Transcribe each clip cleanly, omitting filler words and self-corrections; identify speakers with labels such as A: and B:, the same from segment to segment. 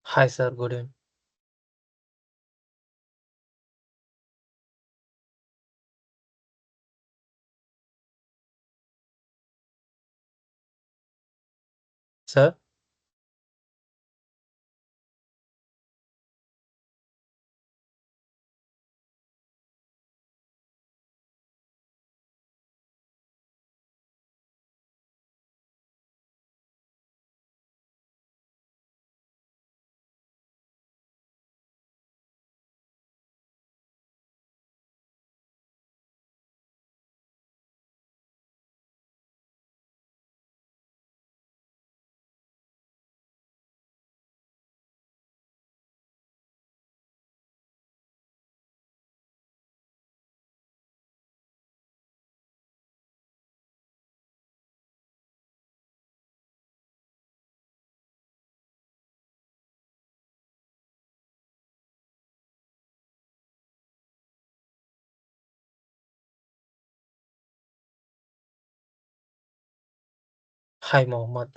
A: Hi, sir. Good evening. Sir, hi, Mohammed.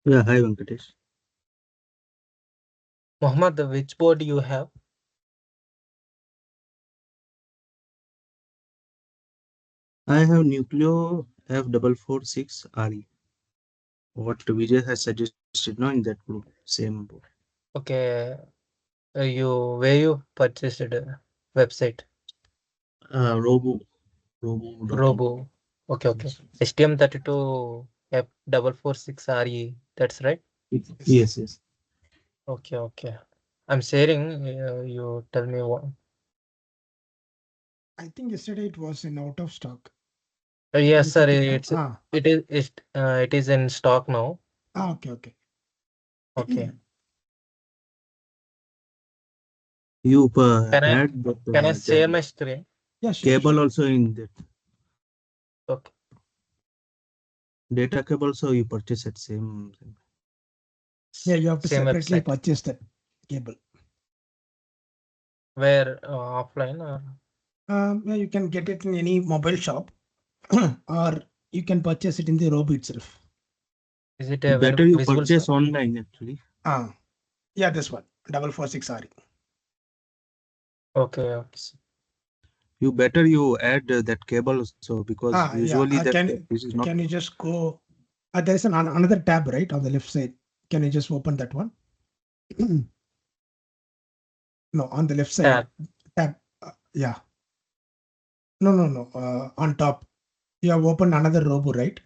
B: Yeah, hi Venkatesh.
A: Mohammed, which board you have?
B: I have Nucleo F446RE. What Vijay has suggested now in that group, same board.
A: Okay, where you purchased website?
B: Robo.in.
A: Robo. Okay.
B: Yes,
A: STM32 F446RE. That's right.
B: yes.
A: Okay. I'm sharing. You tell me what.
C: I think yesterday it was in out of stock. Can
A: Yes,
C: you
A: sir.
C: check it now?
A: It is in stock now.
C: Okay.
A: Okay.
B: You
A: Can I
B: add
A: can I share
B: that
A: my screen?
C: Yeah,
B: cable
C: sure.
B: also in that
A: Okay.
B: data cable, so you purchase at same.
C: Yeah, you have to
A: Same
C: separately
A: website.
C: purchase that cable.
A: Where offline or
C: Yeah, you can get it in any mobile shop or you can purchase it in the Robo itself.
A: is it
B: Better you
A: visible, sir?
B: purchase online actually.
C: Yeah, this one 446RE.
A: Okay.
B: You add that cable also because usually
C: Yeah.
B: that this is not.
C: Can you just go? There is another tab right on the left side. Can you just open that one? No, on the left side tab. Yeah. No. On top, you have opened another Robo, right?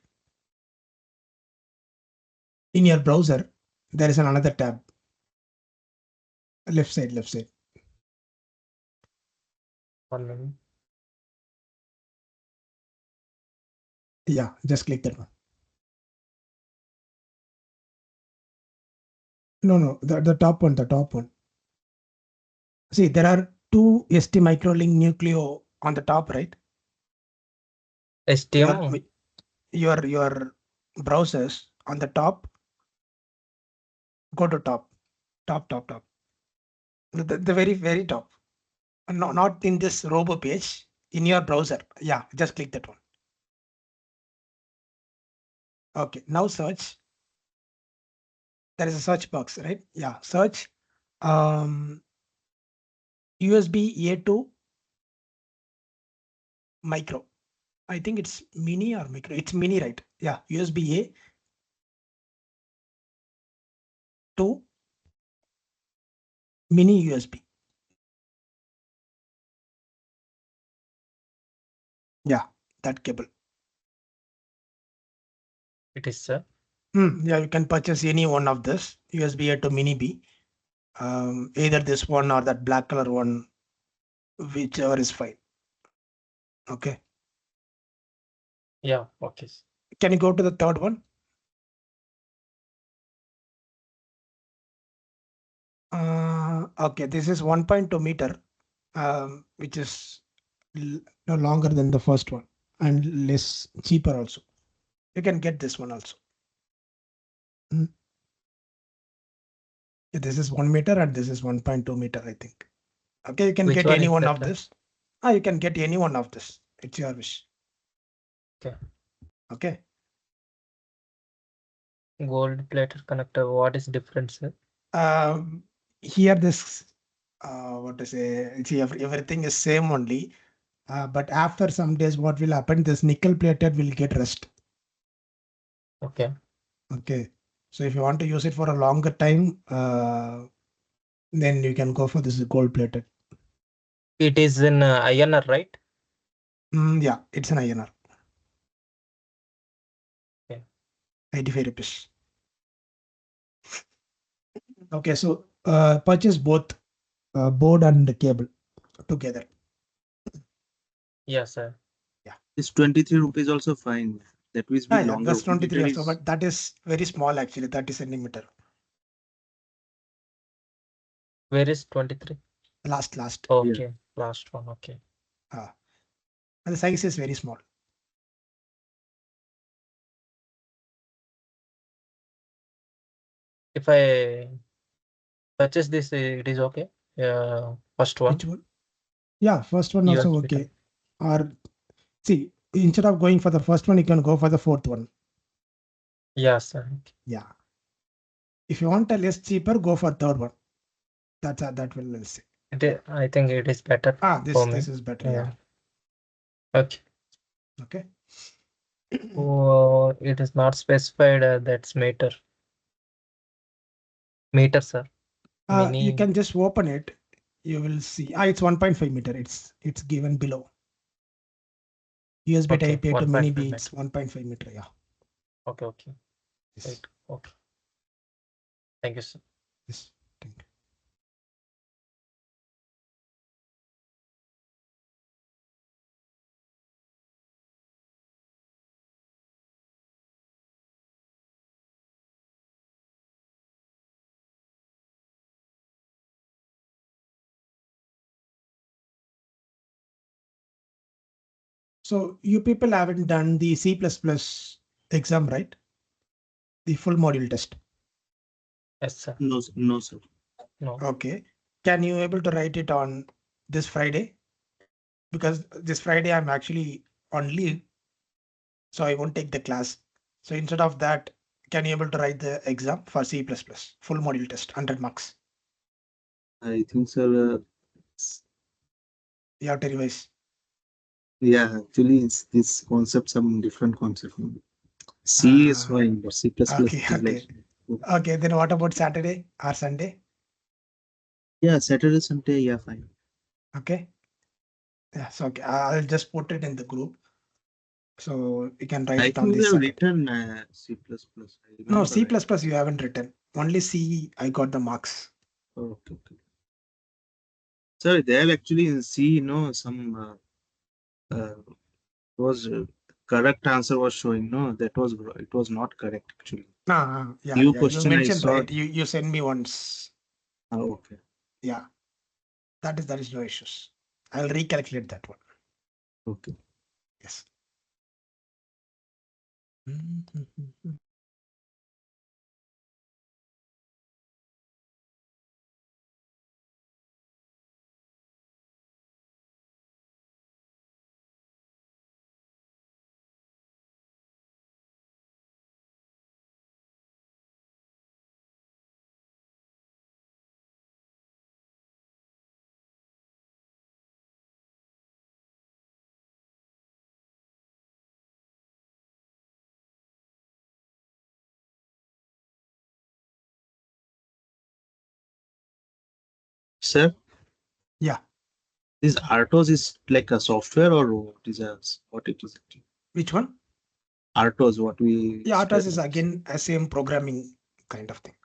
C: In your browser, there is another tab. Left side.
A: 1 minute.
C: Yeah, just click that one. No, the top one. See, there are two ST microlink Nucleo on the top, right?
A: STM.
C: Your browsers on the top. Go to top. The very top. No, not in this Robo page. In your browser. Yeah, just click that one. Okay, now search. There is a search box, right? Yeah, search USB A2 micro. I think it's mini or micro. It's mini, right? Yeah, USB A to mini USB. Yeah, that cable.
A: It is, sir.
C: Yeah, you can purchase any one of this USB A to mini B. Either this one or that black color one, whichever is fine. Okay.
A: Yeah. Okay.
C: Can you go to the third one? Okay, this is 1.2 meter, which is no longer than the first one and less cheaper also. You can get this one also. This is 1 meter and this is 1.2 meter, I think. Okay, you can
A: Which
C: get
A: one
C: any
A: is
C: one of
A: better?
C: this. You can get any one of this. It's your wish.
A: Okay.
C: Okay.
A: Gold plated connector. What is difference, sir?
C: Here this what to say, see, everything is same only. But after some days, what will happen? This nickel plated will get rust.
A: Okay.
C: Okay. So if you want to use it for a longer time, then you can go for this gold plated.
A: It is in INR, right?
C: Yeah, it's an INR.
A: Okay.
C: 85 rupees. Okay, so purchase both board and cable together.
A: Yes, sir.
C: Yeah.
B: This 23 rupees also fine. That will be
C: Yeah,
B: longer.
C: that's 23
B: Meter
C: also,
B: is
C: but that is very small actually, 30 centimeter.
A: Where is 23?
C: Last.
B: yeah.
A: Okay. Last one. Okay.
C: Uh, and the size is very small.
A: If I purchase this, it is okay. First one.
C: Which one? Yeah, first one also
A: USB
C: okay. Or see, instead of going for the first one, you can go for the fourth one.
A: Yes, sir.
C: Yeah. If you want a less cheaper, go for third one. That will say.
A: I think it is better
C: This
A: for me.
C: is better.
A: Yeah. Okay.
C: Okay.
A: Oh, it is not specified. That's meter. Meter, sir.
C: You
A: Mini.
C: can just open it. You will see. It's 1.5 meter. It's given below. USB
A: Okay.
C: Type A to mini
A: 1.5
C: B.
A: meter.
C: It's 1.5 meter. Yeah.
A: Okay. Okay.
C: Yes.
A: Right. Okay. Thank you, sir.
C: Yes. Thank you. So you people haven't done the C++ exam, right? The full module test.
A: Yes, sir.
B: No, no, sir.
A: No.
C: Okay. Can you able to write it on this Friday? Because this Friday I'm actually on leave, so I won't take the class. So instead of that, can you able to write the exam for C++ full module test, 100 marks?
B: I think, sir.
C: You have to revise.
B: Yeah, actually, it's this concept, some different concept. C is
C: Uh,
B: fine, but C++
C: okay,
B: is like,
C: okay. Okay, then what about Saturday or Sunday?
B: yeah, Saturday, Sunday, yeah, fine.
C: Okay. Yes, okay. I'll just put it in the group. So you can write
B: I
C: it on
B: think we
C: this
B: have
C: Saturday.
B: written C++. I
C: No,
B: remember.
C: C++ you haven't written. Only C, I got the marks.
B: Okay, okay. Sir, there actually in C, some was correct answer was showing. No, it was not correct actually.
C: Yeah,
B: Few
C: yeah. You
B: question I
C: mentioned
B: saw.
C: right. You send me once.
B: Okay,
C: Yeah, that is no issues. I'll recalculate that one.
B: okay.
C: Yes. Mhm.
B: Sir,
C: Yeah.
B: this RTOS is like a software or what it is actually?
C: Which one?
B: RTOS, what we
C: Yeah,
B: study.
C: RTOS is again a same programming kind of thing.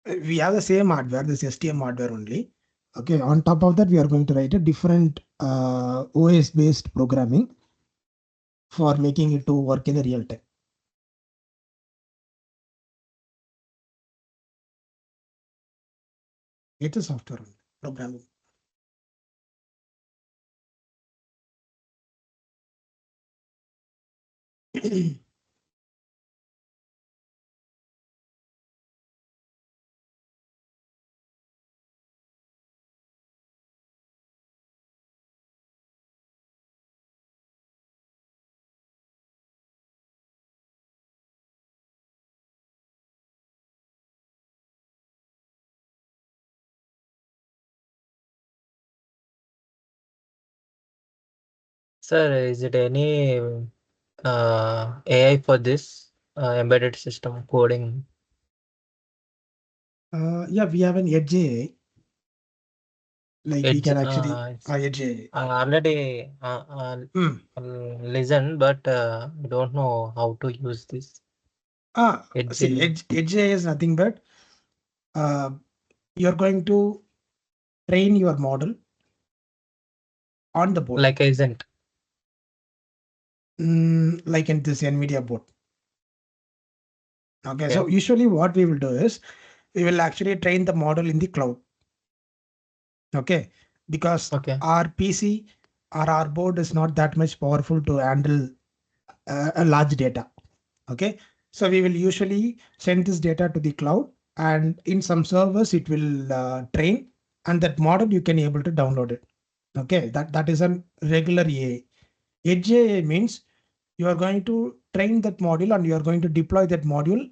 C: We have the same hardware, this STM hardware only. Okay. On top of that, we are going to write a different OS based programming for making it to work in the real time. It's a software only, programming.
A: Sir, is it any AI for this embedded system coding?
C: Yeah, we have an edge AI. Like we
A: Edge,
C: can actually edge AI.
A: I already
C: Hmm.
A: listened, but I don't know how to use this.
C: Ah,
A: Edge,
C: see, edge AI is nothing but uh, you're going to train your model on the board,
A: like isn't.
C: like in this NVIDIA board. Okay,
A: Okay,
C: so usually what we will do is we will actually train the model in the cloud. Okay, because
A: okay,
C: our PC or our board is not that much powerful to handle a large data. Okay, so we will usually send this data to the cloud, and in some servers it will train, and that model you can able to download it. Okay, that is a regular AI. Edge AI means you are going to train that module and you are going to deploy that module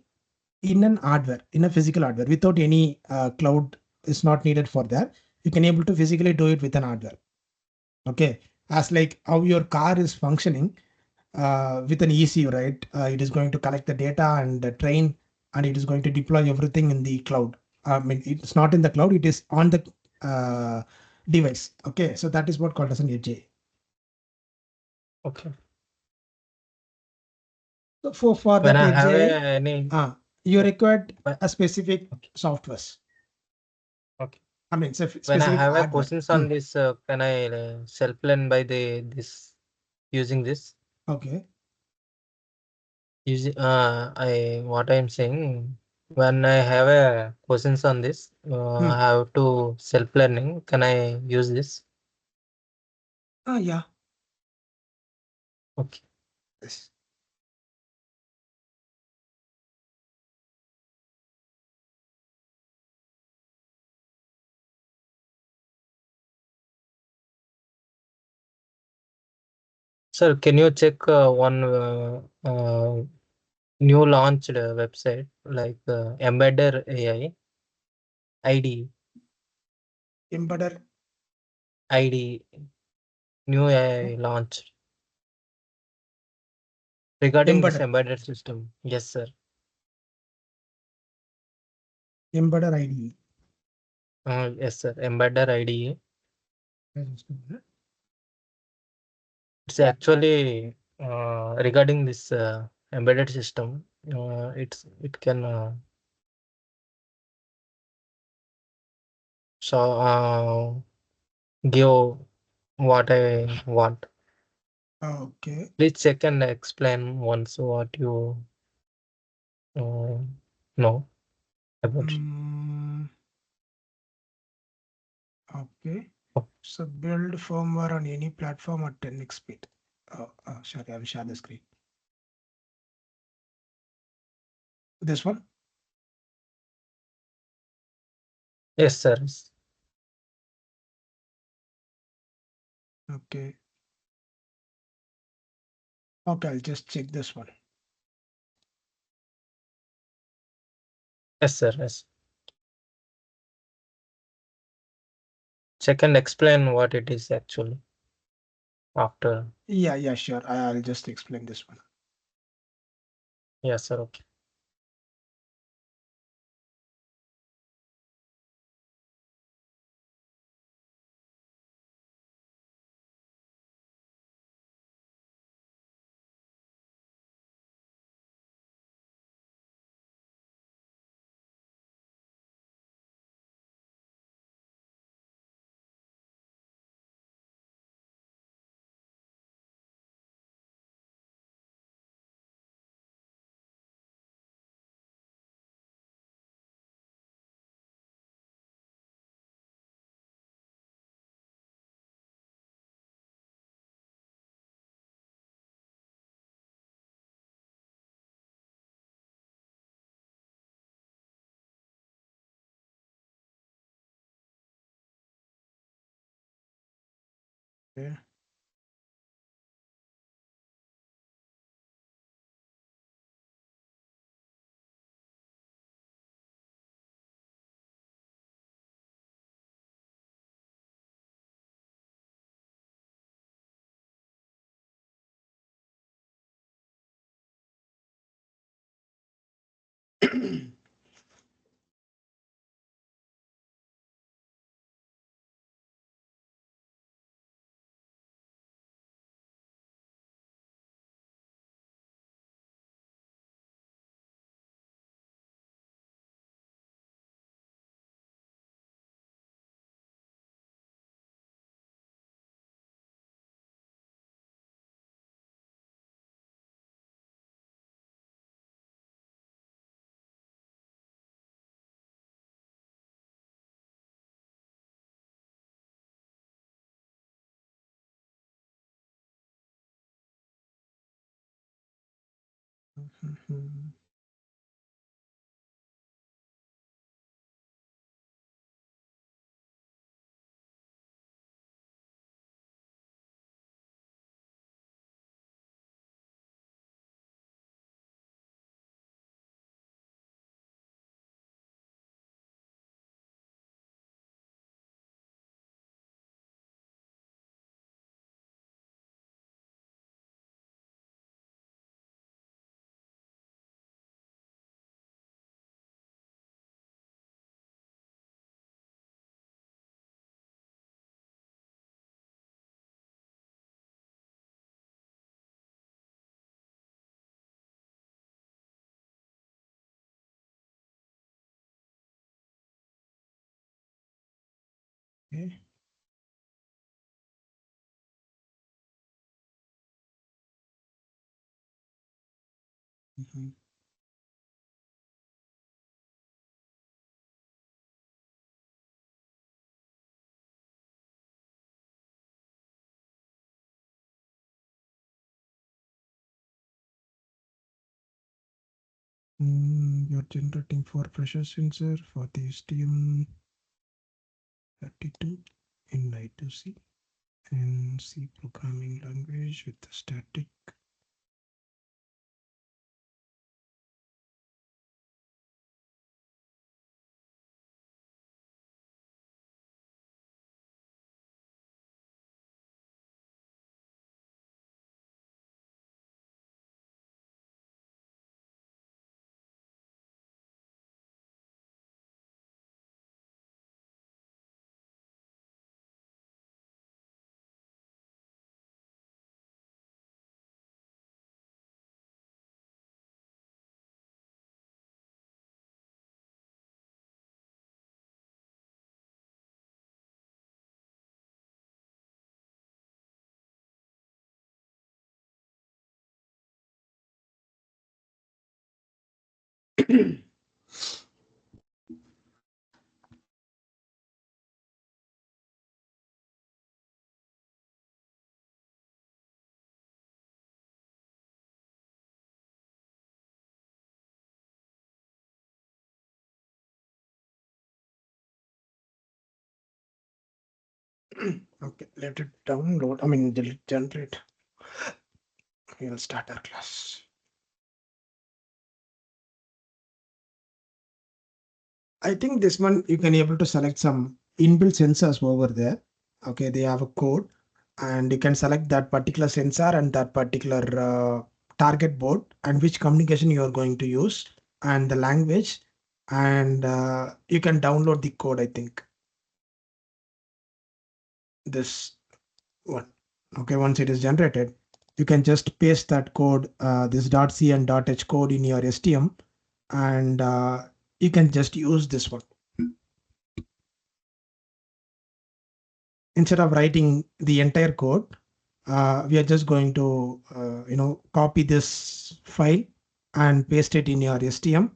C: in an hardware, in a physical hardware, without any cloud is not needed for that. You can able to physically do it with an hardware. Okay, as like how your car is functioning with an ECU, right? It is going to collect the data and train, and it is going to deploy everything in the cloud. I mean, it's not in the cloud; it is on the device. Okay, so that is what called as an edge AI.
A: okay.
C: So for
A: When
C: that
A: I
C: edge
A: have
C: AI,
A: any,
C: you required
A: but-
C: a specific
A: okay,
C: softwares.
A: okay.
C: I mean,
A: When I
C: specific
A: have a
C: hardware.
A: questions
C: Hmm.
A: on this, can I self-learn by the this using this?
C: Okay.
A: Using I what I'm saying, when I have a questions on this,
C: Hmm.
A: I have to self-learning. Can I use this?
C: Yeah.
A: Okay.
C: Yes.
A: Sir, can you check one new launched website like Embedder AI ID
C: Embedded.
A: ID new AI launched regarding this
C: Embedded.
A: embedded system? Yes, sir.
C: Embedded IDE.
A: Yes, sir. Embedder ID. It's actually regarding this embedded system. It can give what I want.
C: Okay.
A: Please check and explain once what you uh, know about it.
C: Mm, okay.
A: Oh,
C: So build firmware on any platform at 10x speed. Sorry, I'll share the screen. This one.
A: yes, sir.
C: Okay. Okay, I'll just check this one.
A: Yes, sir. Yes. Check and explain what it is actually after.
C: Yeah, yeah, sure. I'll just explain this one.
A: Yes, sir. Okay.
C: Okay. Okay. Mhm. You're generating 4 pressure sensor for the STM32 in I2C and C programming language with the static. Okay, let it download. I mean, delete generate. We'll start our class. I think this one you can able to select some inbuilt sensors over there. Okay, they have a code, and you can select that particular sensor and that particular target board and which communication you are going to use and the language, and you can download the code. I think this one. Okay, once it is generated, you can just paste that code, this .c and .h code in your STM, and you can just use this one. Instead of writing the entire code, we are just going to, copy this file and paste it in your STM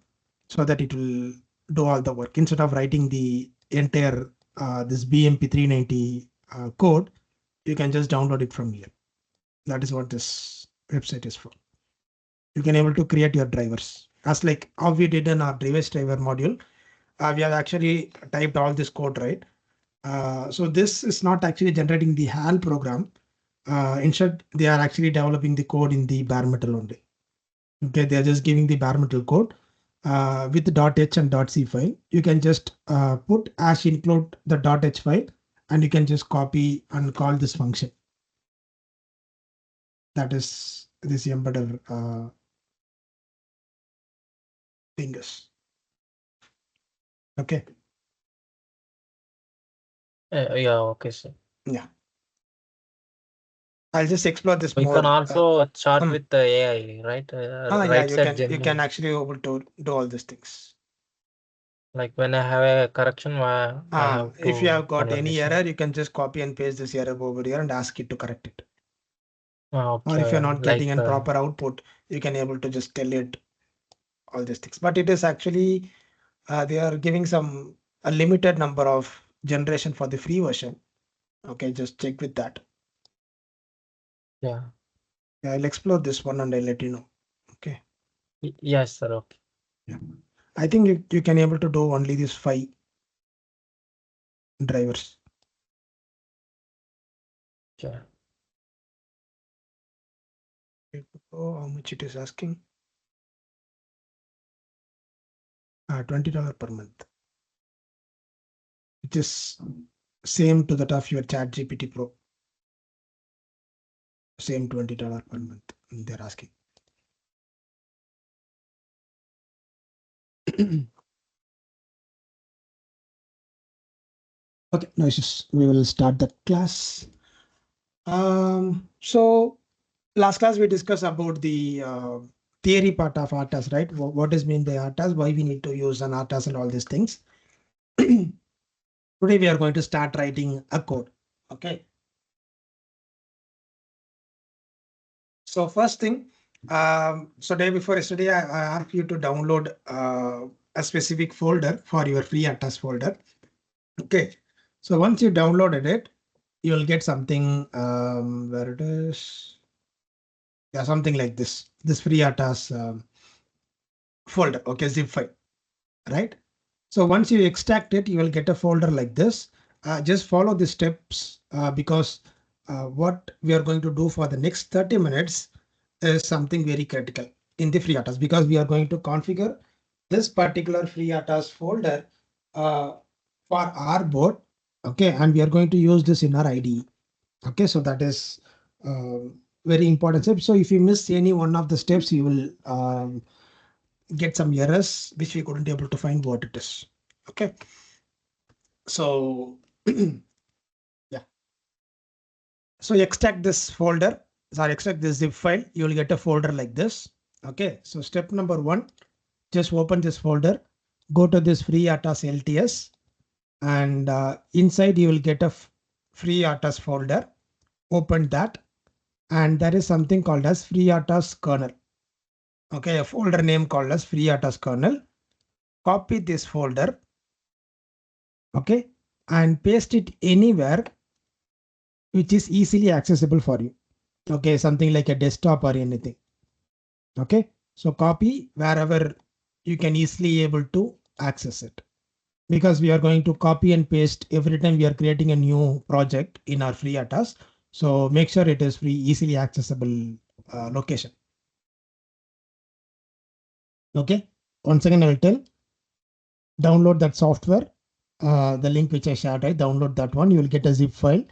C: so that it will do all the work. Instead of writing the entire this BMP390 code, you can just download it from here. That is what this website is for. You can able to create your drivers as like how we did in our device driver module. We have actually typed all this code, right? So this is not actually generating the HAL program. Instead, they are actually developing the code in the bare metal only. Okay, they are just giving the bare metal code with the .h and .c file. You can just put as include the .h file, and you can just copy and call this function. That is this embedded fingers. Okay.
A: Yeah, okay, sir.
C: Yeah. I'll just explore this
A: We can
C: more.
A: also chat
C: Hmm.
A: with the AI, right?
C: Yeah,
A: Right side
C: you can
A: Gemini.
C: actually able to do all these things.
A: Like when I have a correction, I have
C: If you
A: to
C: have got any
A: conversation.
C: error, you can just copy and paste this error over here and ask it to correct it. Or if you're
A: Okay,
C: not getting a proper output, you can able to just tell it all these things. But it is actually they are giving some a limited number of generation for the free version. Okay, just check with that.
A: yeah.
C: Yeah, I'll explore this one and I'll let you know. Okay.
A: Yes, sir. Okay.
C: Yeah. I think you can able to do only these 5 drivers.
A: Yeah.
C: Oh, how much it is asking? $20 per month. Which is same to that of your Chat GPT Pro. Same $20 per month. They're asking. Okay, no issues. We will start the class. So last class we discussed about the theory part of RTOS, right? What is mean by RTOS? Why we need to use an RTOS and all these things. Today we are going to start writing a code. Okay. So first thing, so day before yesterday, I asked you to download a specific folder for your free RTOS folder. Okay. So once you downloaded it, you will get something where it is. Yeah, something like this free RTOS folder. Okay, zip file, right? So once you extract it, you will get a folder like this. Just follow the steps because what we are going to do for the next 30 minutes is something very critical in the free RTOS because we are going to configure this particular free RTOS folder for our board. Okay, and we are going to use this in our IDE. Okay, so that is very important step. So if you miss any one of the steps, you will get some errors which we couldn't able to find what it is. Okay, so yeah, so extract this folder, sorry, extract this zip file, you will get a folder like this. Okay, so step number 1, just open this folder, go to this free RTOS LTS, and inside you will get a free RTOS folder. Open that, and there is something called as free RTOS kernel. Okay, a folder name called as free RTOS kernel. Copy this folder, okay, and paste it anywhere which is easily accessible for you. Okay, something like a desktop or anything. Okay, so copy wherever you can easily able to access it, because we are going to copy and paste every time we are creating a new project in our free RTOS. So make sure it is free, easily accessible location. Okay, once again I'll tell, download that software, the link which I shared, right? Download that one. You will get a zip file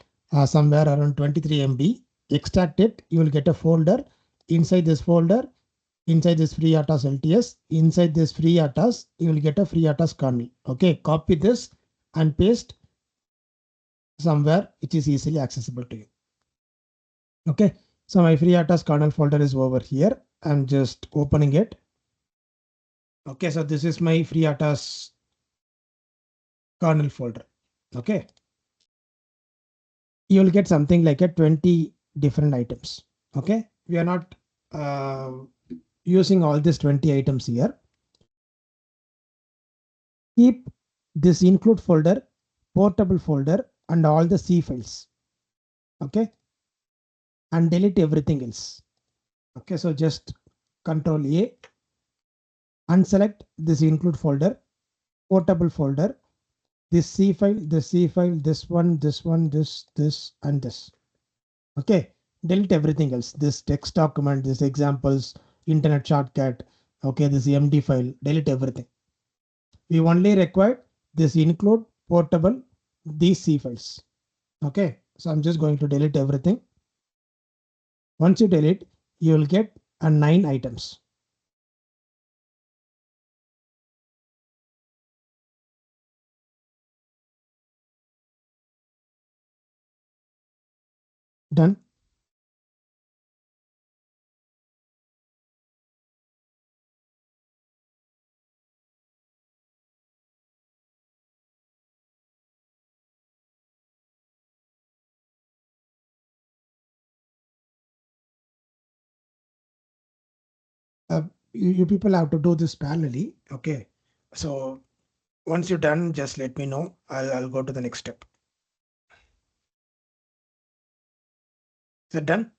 C: somewhere around 23 MB. Extract it. You will get a folder. Inside this folder, inside this free RTOS LTS, inside this free RTOS, you will get a free RTOS kernel. Okay, copy this and paste somewhere which is easily accessible to you. Okay, so my free RTOS kernel folder is over here. I'm just opening it. Okay, so this is my free RTOS kernel folder. Okay, you will get something like a 20 different items. Okay, we are not using all these 20 items here. Keep this include folder, portable folder, and all the C files. Okay, and delete everything else. Okay, so just Control A, unselect this include folder, portable folder, this C file, this one, this, and this. Okay, delete everything else. This text document, this examples, internet shortcut. Okay, this MD file, delete everything. We only require this include portable, these C files. Okay, so I'm just going to delete everything. Once you delete, you will get a 9 items. Done. You people have to do this parallelly. Okay. So once you're done, just let me know. I'll go to the next step. Is it done?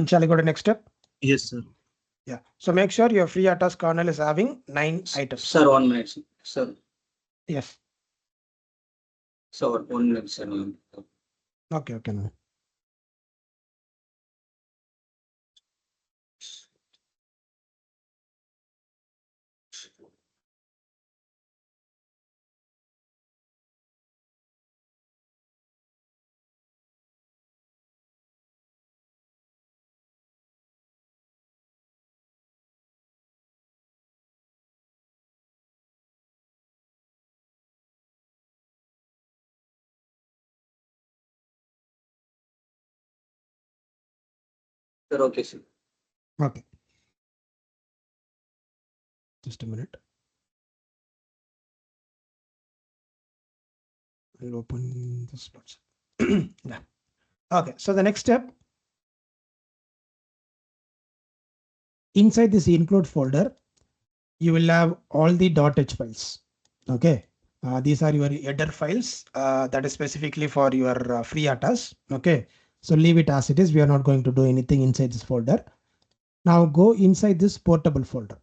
C: Shall I go to next step?
B: Yes, sir.
C: Yeah. So make sure your free RTOS kernel is having 9 items.
D: Sir, 1 minute, sir.
C: Yes.
D: Sir, 1 minute, sir.
C: Okay. Okay. No.
D: Sir, okay, sir.
C: Okay. Just a minute. I'll open the slots. Yeah. Okay. So the next step, inside this include folder, you will have all the .h files. Okay. These are your header files that is specifically for your free RTOS. Okay. So leave it as it is. We are not going to do anything inside this folder. Now go inside this portable folder.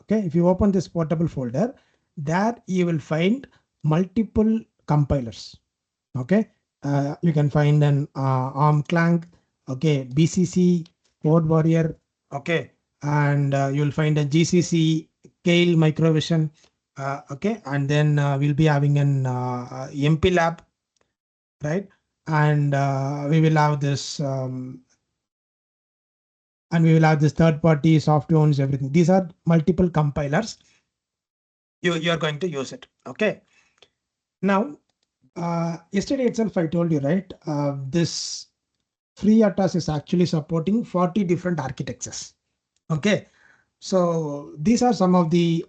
C: Okay. If you open this portable folder, there you will find multiple compilers. Okay. You can find an arm clank. Okay. BCC, Code Warrior. Okay. And you'll find a GCC, Kale Microvision. Okay. And then we'll be having an MP lab, right? And we will have this third party software owns everything. These are multiple compilers. You are going to use it. Okay. Now, yesterday itself, I told you, right? This free RTOS is actually supporting 40 different architectures. Okay. So these are some of the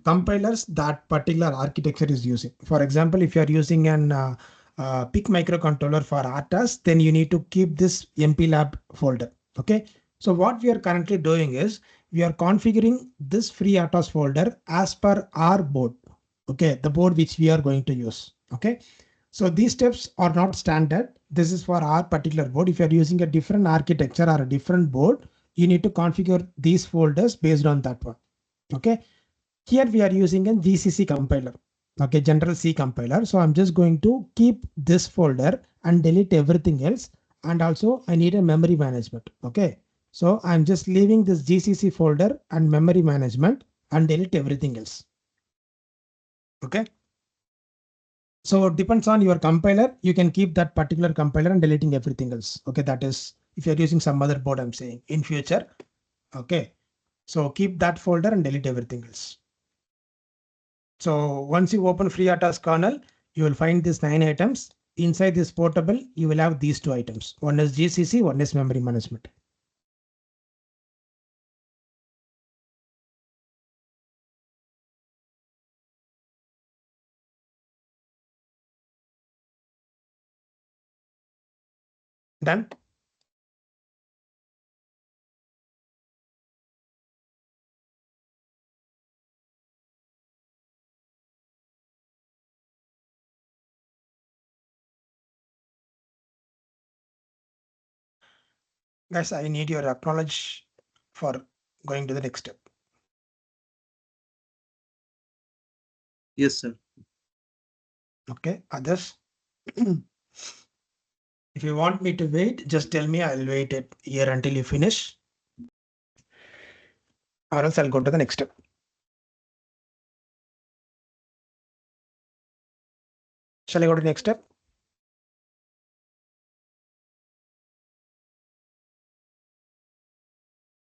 C: compilers that particular architecture is using. For example, if you are using an PIC microcontroller for RTOS, then you need to keep this MPLab folder. Okay. So what we are currently doing is we are configuring this free RTOS folder as per our board. Okay. The board which we are going to use. Okay. So these steps are not standard. This is for our particular board. If you're using a different architecture or a different board, you need to configure these folders based on that one. Okay. Here we are using a GCC compiler. Okay. General C compiler. So I'm just going to keep this folder and delete everything else. And also I need a memory management. Okay. So I'm just leaving this GCC folder and memory management and delete everything else. Okay. So it depends on your compiler. You can keep that particular compiler and deleting everything else. Okay. That is if you're using some other board, I'm saying in future. Okay. So keep that folder and delete everything else. So once you open FreeRTOS kernel, you will find these 9 items. Inside this portable, you will have these 2 items. One is GCC, one is memory management. Done? Guys, I need your acknowledge for going to the next step.
B: Yes, sir.
C: Okay, others. If you want me to wait, just tell me. I'll wait it here until you finish. Or else I'll go to the next step. Shall I go to the next step?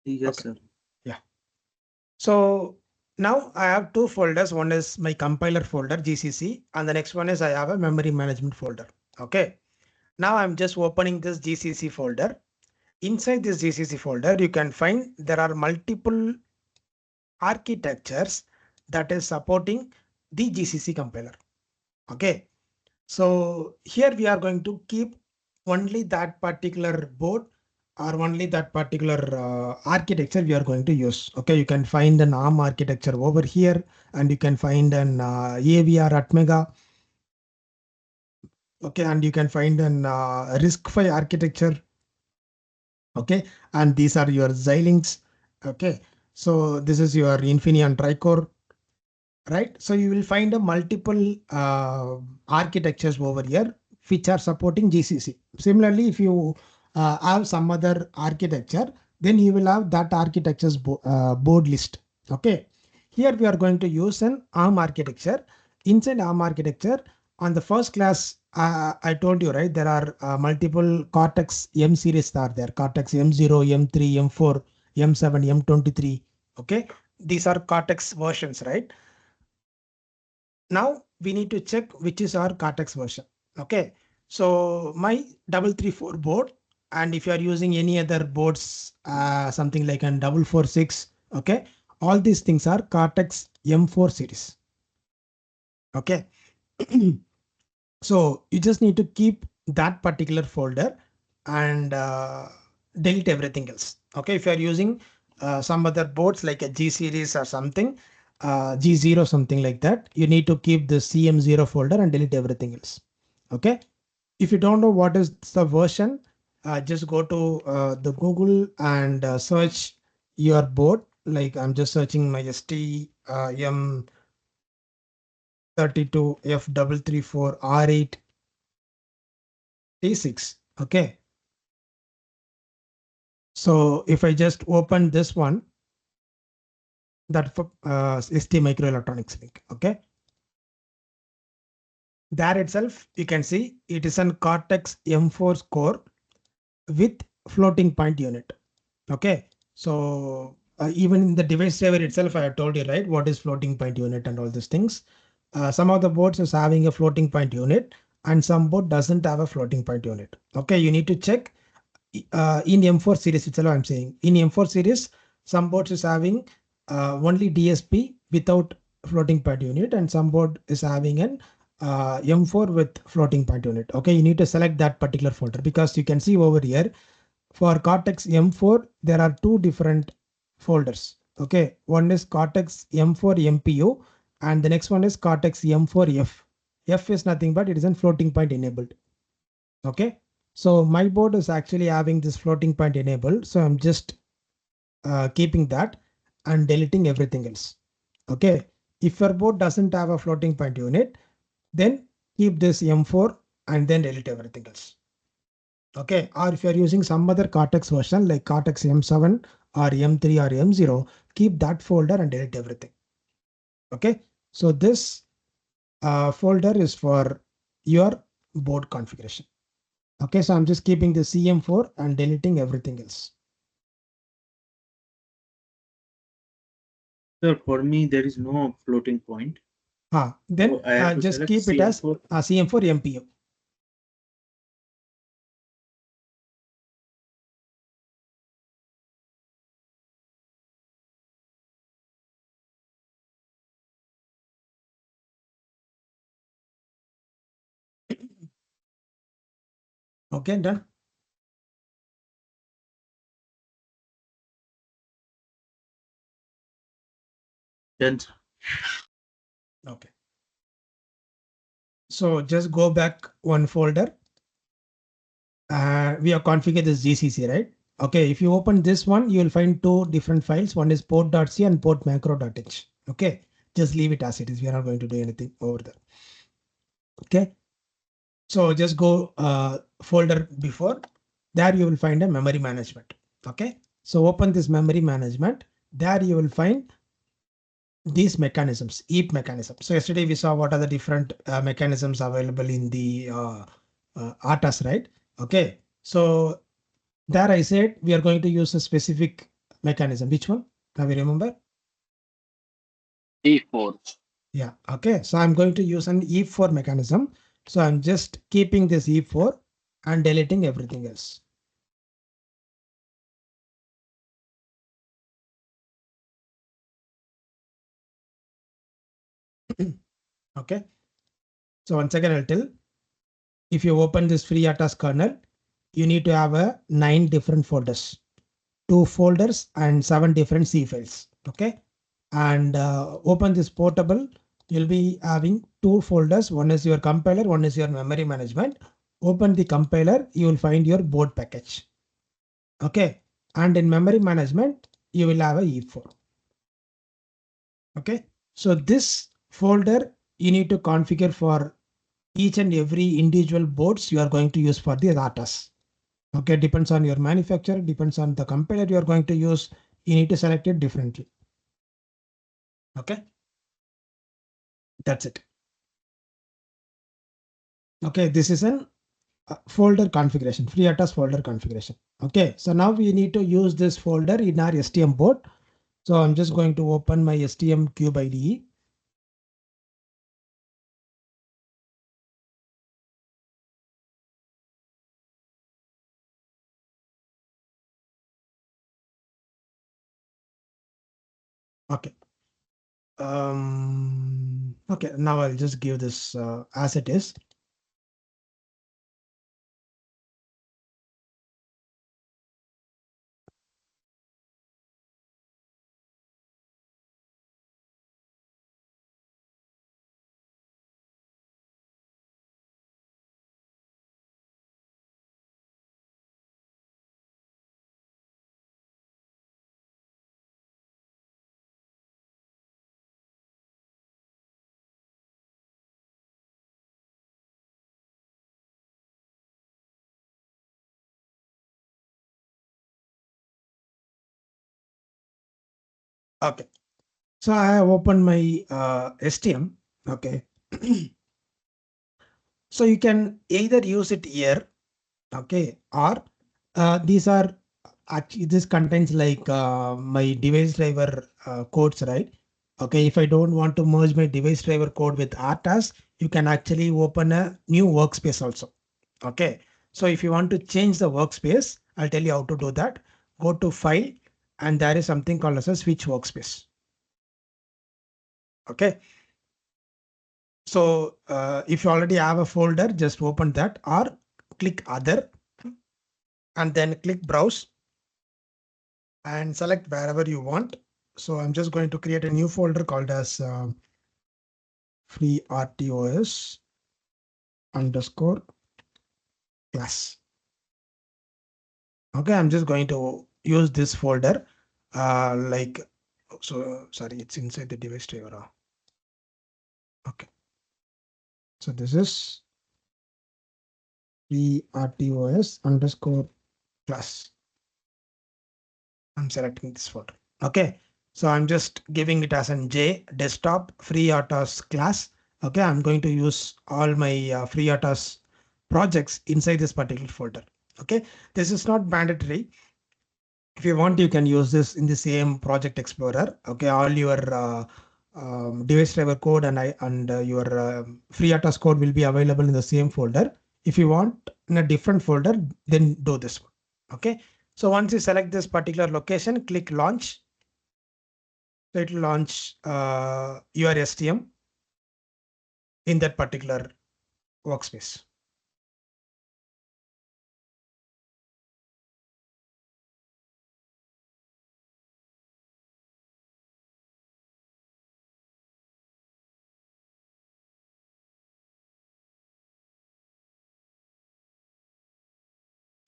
B: Yes,
C: Okay.
B: sir.
C: Yeah. So now I have 2 folders. One is my compiler folder, GCC, and the next one is I have a memory management folder. Okay. Now I'm just opening this GCC folder. Inside this GCC folder, you can find there are multiple architectures that is supporting the GCC compiler. Okay. So here we are going to keep only that particular board or only that particular architecture we are going to use. Okay, you can find an ARM architecture over here, and you can find an AVR Atmega. Okay, and you can find an RISC-V architecture. Okay, and these are your Xilinx. Okay, so this is your Infineon Tricore. Right, so you will find a multiple architectures over here which are supporting GCC. Similarly, if you have some other architecture, then you will have that architecture's board list. Okay, here we are going to use an ARM architecture. Inside ARM architecture, on the first class, I told you, right, there are multiple Cortex M series are there. Cortex M0, M3, M4, M7, M23. Okay, these are Cortex versions, right? Now we need to check which is our Cortex version. Okay, so my 334 board, and if you are using any other boards, something like an 446, okay, all these things are Cortex M4 series. Okay, so you just need to keep that particular folder and delete everything else. Okay, if you are using some other boards like a G series or something, G0, something like that, you need to keep the CM0 folder and delete everything else. Okay, if you don't know what is the version, just go to the Google and search your board. Like I'm just searching my STM32F334R8T6. Okay, so if I just open this one, that for ST Microelectronics link. Okay, there itself you can see it is an Cortex M4 core with floating point unit. Okay, so even in the device driver itself, I have told you, right, what is floating point unit and all these things. Some of the boards is having a floating point unit, and some board doesn't have a floating point unit. Okay, you need to check in M4 series itself. I'm saying in M4 series, some boards is having only DSP without floating point unit, and some board is having an M4 with floating point unit. Okay, you need to select that particular folder, because you can see over here for Cortex M4 there are two different folders. Okay, one is Cortex M4 MPU, and the next one is Cortex M4F. F is nothing but it is a floating point enabled. Okay, so my board is actually having this floating point enabled, so I'm just keeping that and deleting everything else. Okay, if your board doesn't have a floating point unit, then keep this M4 and then delete everything else. Okay, or if you're using some other Cortex version like Cortex M7 or M3 or M0, keep that folder and delete everything. Okay, so this folder is for your board configuration. Okay, so I'm just keeping the CM4 and deleting everything else.
B: Sir, for me, there is no floating point.
C: Then
B: So I have to
C: just
B: select
C: keep it as
B: CM4.
C: CM4 MPU. Okay, done.
B: Then
C: Okay. So just go back one folder. We have configured this GCC, right? Okay, if you open this one, you will find two different files. One is port.c and port macro.h. Okay, just leave it as it is. We are not going to do anything over there. Okay, so just go folder before. There you will find a memory management. Okay, so open this memory management. There you will find these mechanisms, heap mechanisms. So yesterday we saw what are the different mechanisms available in the RTOS, right? Okay, so there I said we are going to use a specific mechanism. Which one? Can we remember?
D: E4.
C: Yeah. Okay. So I'm going to use an E4 mechanism. So I'm just keeping this E4 and deleting everything else. Okay. So once again, I'll tell, if you open this free RTOS kernel, you need to have a 9 different folders, 2 folders and 7 different C files. Okay. And open this portable, you'll be having 2 folders. One is your compiler, one is your memory management. Open the compiler, you will find your board package. Okay. And in memory management, you will have a E4. Okay. So this folder you need to configure for each and every individual boards you are going to use for the RTOS. Okay, depends on your manufacturer, depends on the compiler you are going to use. You need to select it differently. Okay, that's it. Okay, this is an folder configuration, free RTOS folder configuration. Okay, so now we need to use this folder in our STM board. So I'm just going to open my STM cube IDE. Okay. Okay, now I'll just give this as it is. Okay, so I have opened my STM. Okay. So you can either use it here, okay, or these are actually, this contains like my device driver codes, right? Okay, if I don't want to merge my device driver code with RTOS, you can actually open a new workspace also. Okay, so if you want to change the workspace, I'll tell you how to do that. Go to File, and there is something called as a Switch Workspace. Okay, so if you already have a folder, just open that or click Other and then click Browse and select wherever you want. So I'm just going to create a new folder called as free RTOS underscore class. Okay, I'm just going to use this folder like, so sorry, it's inside the device driver. Okay, so this is free RTOS underscore class. I'm selecting this folder. Okay, so I'm just giving it as an J desktop free RTOS class. Okay, I'm going to use all my free RTOS projects inside this particular folder. Okay, this is not mandatory. If you want, you can use this in the same project explorer. Okay, all your device driver code and your free RTOS code will be available in the same folder. If you want in a different folder, then do this one. Okay, so once you select this particular location, click launch. So it will launch your STM in that particular workspace.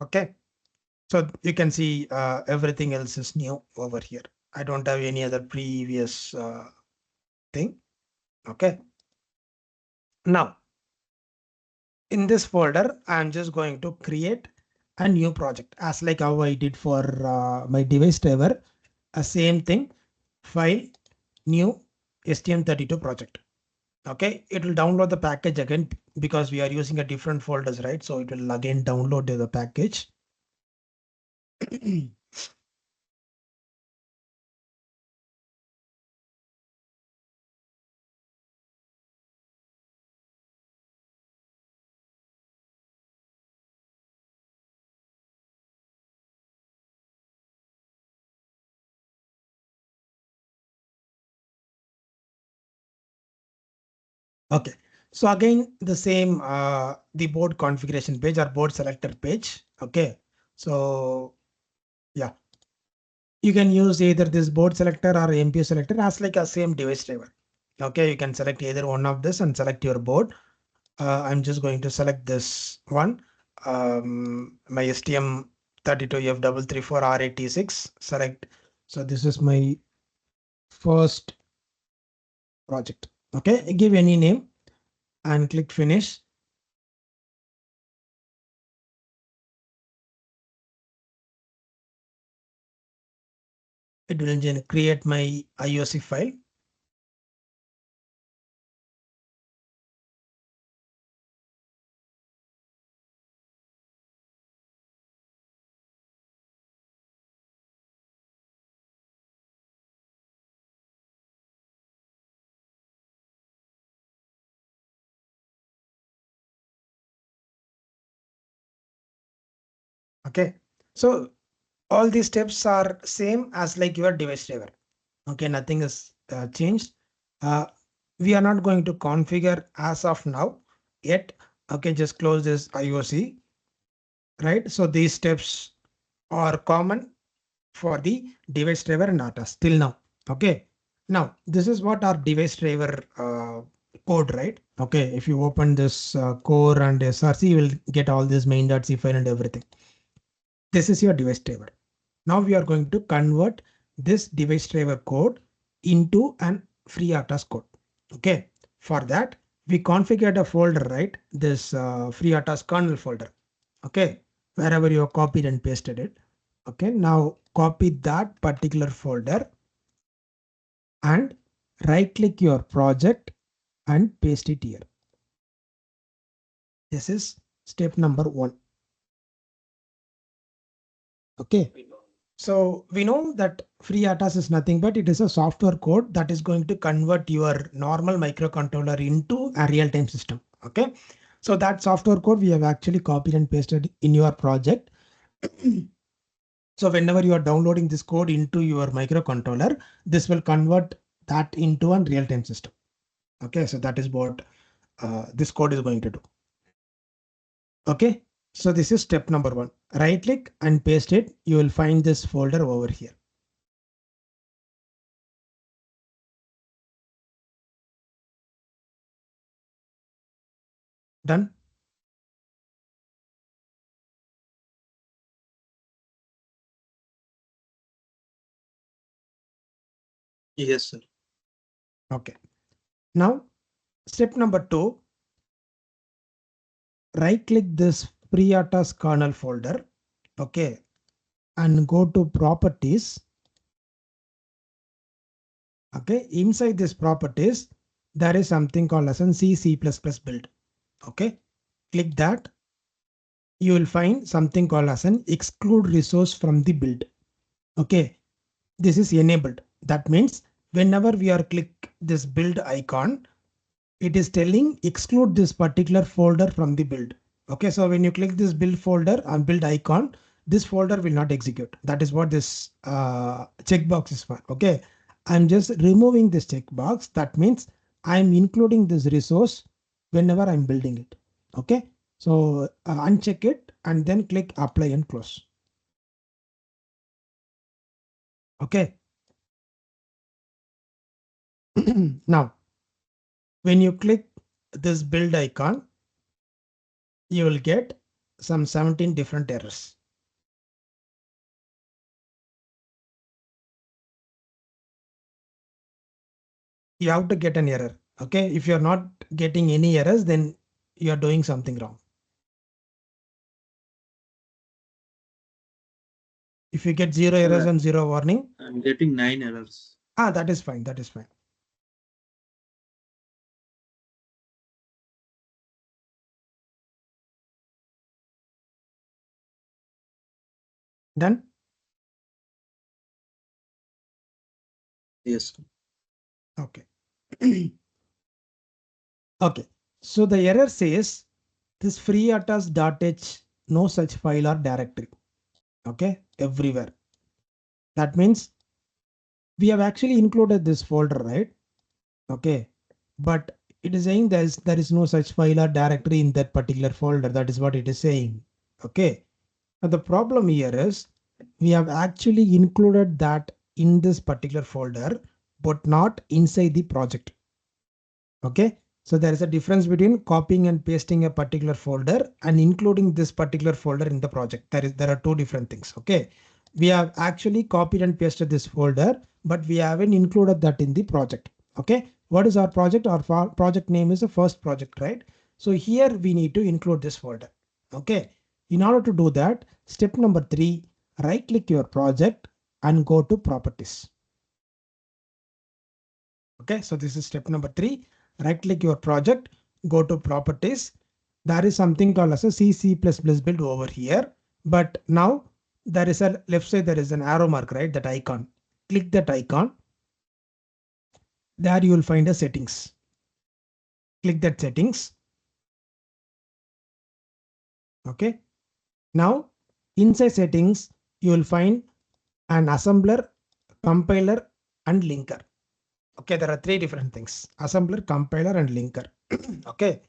C: Okay, so you can see everything else is new over here. I don't have any other previous thing. Okay, now in this folder, I'm just going to create a new project as like how I did for my device driver. A same thing, file, new STM32 project. Okay, it will download the package again because we are using a different folders, right? So it will again download the package. Okay. So again, the same, the board configuration page or board selector page. Okay. So yeah, you can use either this board selector or MP selector as like a same device driver. Okay. You can select either one of this and select your board. I'm just going to select this one. My STM32F334 R86 select. So this is my first project. Okay. Give any name and click finish. It will create my IOC file. Okay. So all these steps are same as like your device driver. Okay. Nothing is changed. Uh, we are not going to configure as of now yet. Okay. Just close this IOC. Right. So these steps are common for the device driver and RTOS till now. Okay. Now this is what our device driver code, right? Okay. If you open this core and SRC, you will get all this main.c file and everything. This is your device driver. Now we are going to convert this device driver code into an free RTOS code. Okay. For that, we configured a folder, right? This free RTOS kernel folder. Okay. Wherever you have copied and pasted it. Okay. Now copy that particular folder and right click your project and paste it here. This is step number 1. Okay. So we know that FreeRTOS is nothing but it is a software code that is going to convert your normal microcontroller into a real-time system. Okay. So that software code we have actually copied and pasted in your project. So whenever you are downloading this code into your microcontroller, this will convert that into a real-time system. Okay. So that is what this code is going to do. Okay. So this is step number 1. Right click and paste it. You will find this folder over here. Done.
B: Yes, sir.
C: Okay. Now step number 2, right click this FreeRTOS kernel folder. Okay. And go to properties. Okay. Inside this properties, there is something called as an C++ build. Okay. Click that. You will find something called as an exclude resource from the build. Okay. This is enabled. That means whenever we are click this build icon, it is telling exclude this particular folder from the build. Okay, so when you click this build folder and build icon, this folder will not execute. That is what this checkbox is for. Okay, I'm just removing this checkbox. That means I'm including this resource whenever I'm building it. Okay, so uncheck it and then click apply and close. Okay. Now, when you click this build icon, you will get some 17 different errors. You have to get an error. Okay. If you're not getting any errors, then you're doing something wrong. If you get 0 errors and 0 warning,
B: I'm getting 9 errors.
C: that is fine. That is fine. Done.
B: Yes.
C: Okay. Okay. So the error says this FreeRTOS.h, no such file or directory. Okay. Everywhere. That means we have actually included this folder, right? Okay. But it is saying there is no such file or directory in that particular folder. That is what it is saying. Okay. Now the problem here is we have actually included that in this particular folder, but not inside the project. Okay. So there is a difference between copying and pasting a particular folder and including this particular folder in the project. There are two different things. Okay. We have actually copied and pasted this folder, but we haven't included that in the project. Okay. What is our project? Our project name is the first project, right? So here we need to include this folder. Okay. In order to do that, step number 3, right click your project and go to properties. Okay, so this is step number 3. Right click your project, go to properties. There is something called as a C++ build over here. But now there is a left side, there is an arrow mark, right? That icon. Click that icon. There you will find a settings. Click that settings. Okay. Now inside settings, you will find an assembler, compiler, and linker. Okay, there are 3 different things: assembler, compiler, and linker. Okay.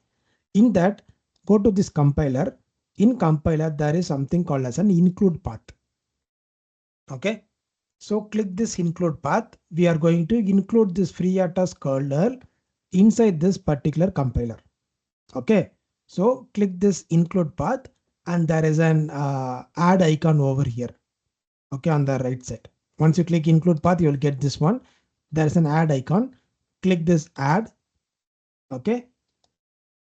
C: In that, go to this compiler. In compiler, there is something called as an include path. Okay. So click this include path. We are going to include this FreeRTOS kernel inside this particular compiler. Okay. So click this include path and there is an add icon over here. Okay. On the right side. Once you click include path, you will get this one. There is an add icon. Click this add. Okay.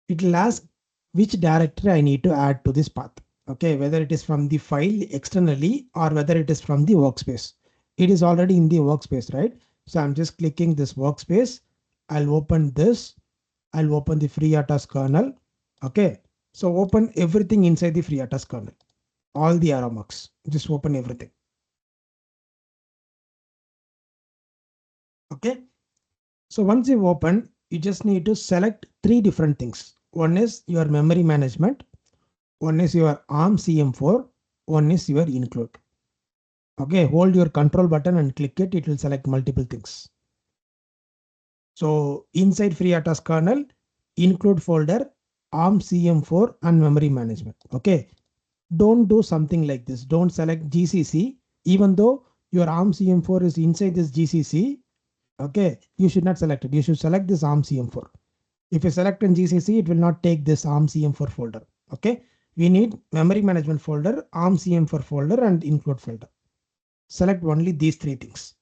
C: It will ask which directory I need to add to this path. Okay, whether it is from the file externally or whether it is from the workspace. It is already in the workspace, right? So I'm just clicking this workspace. I'll open this. I'll open the FreeRTOS kernel. Okay, so open everything inside the FreeRTOS kernel. All the arrow marks. Just open everything. Okay, so once you open, you just need to select 3 different things. One is your memory management. One is your ARM CM4, one is your include. Okay, hold your control button and click it. It will select multiple things. So inside FreeRTOS kernel, include folder, ARM CM4 and memory management. Okay, don't do something like this. Don't select GCC, even though your ARM CM4 is inside this GCC. Okay, you should not select it. You should select this ARM CM4. If you select in GCC, it will not take this ARM CM4 folder. Okay, we need memory management folder, ARM CM4 folder, and include folder. Select only these 3 things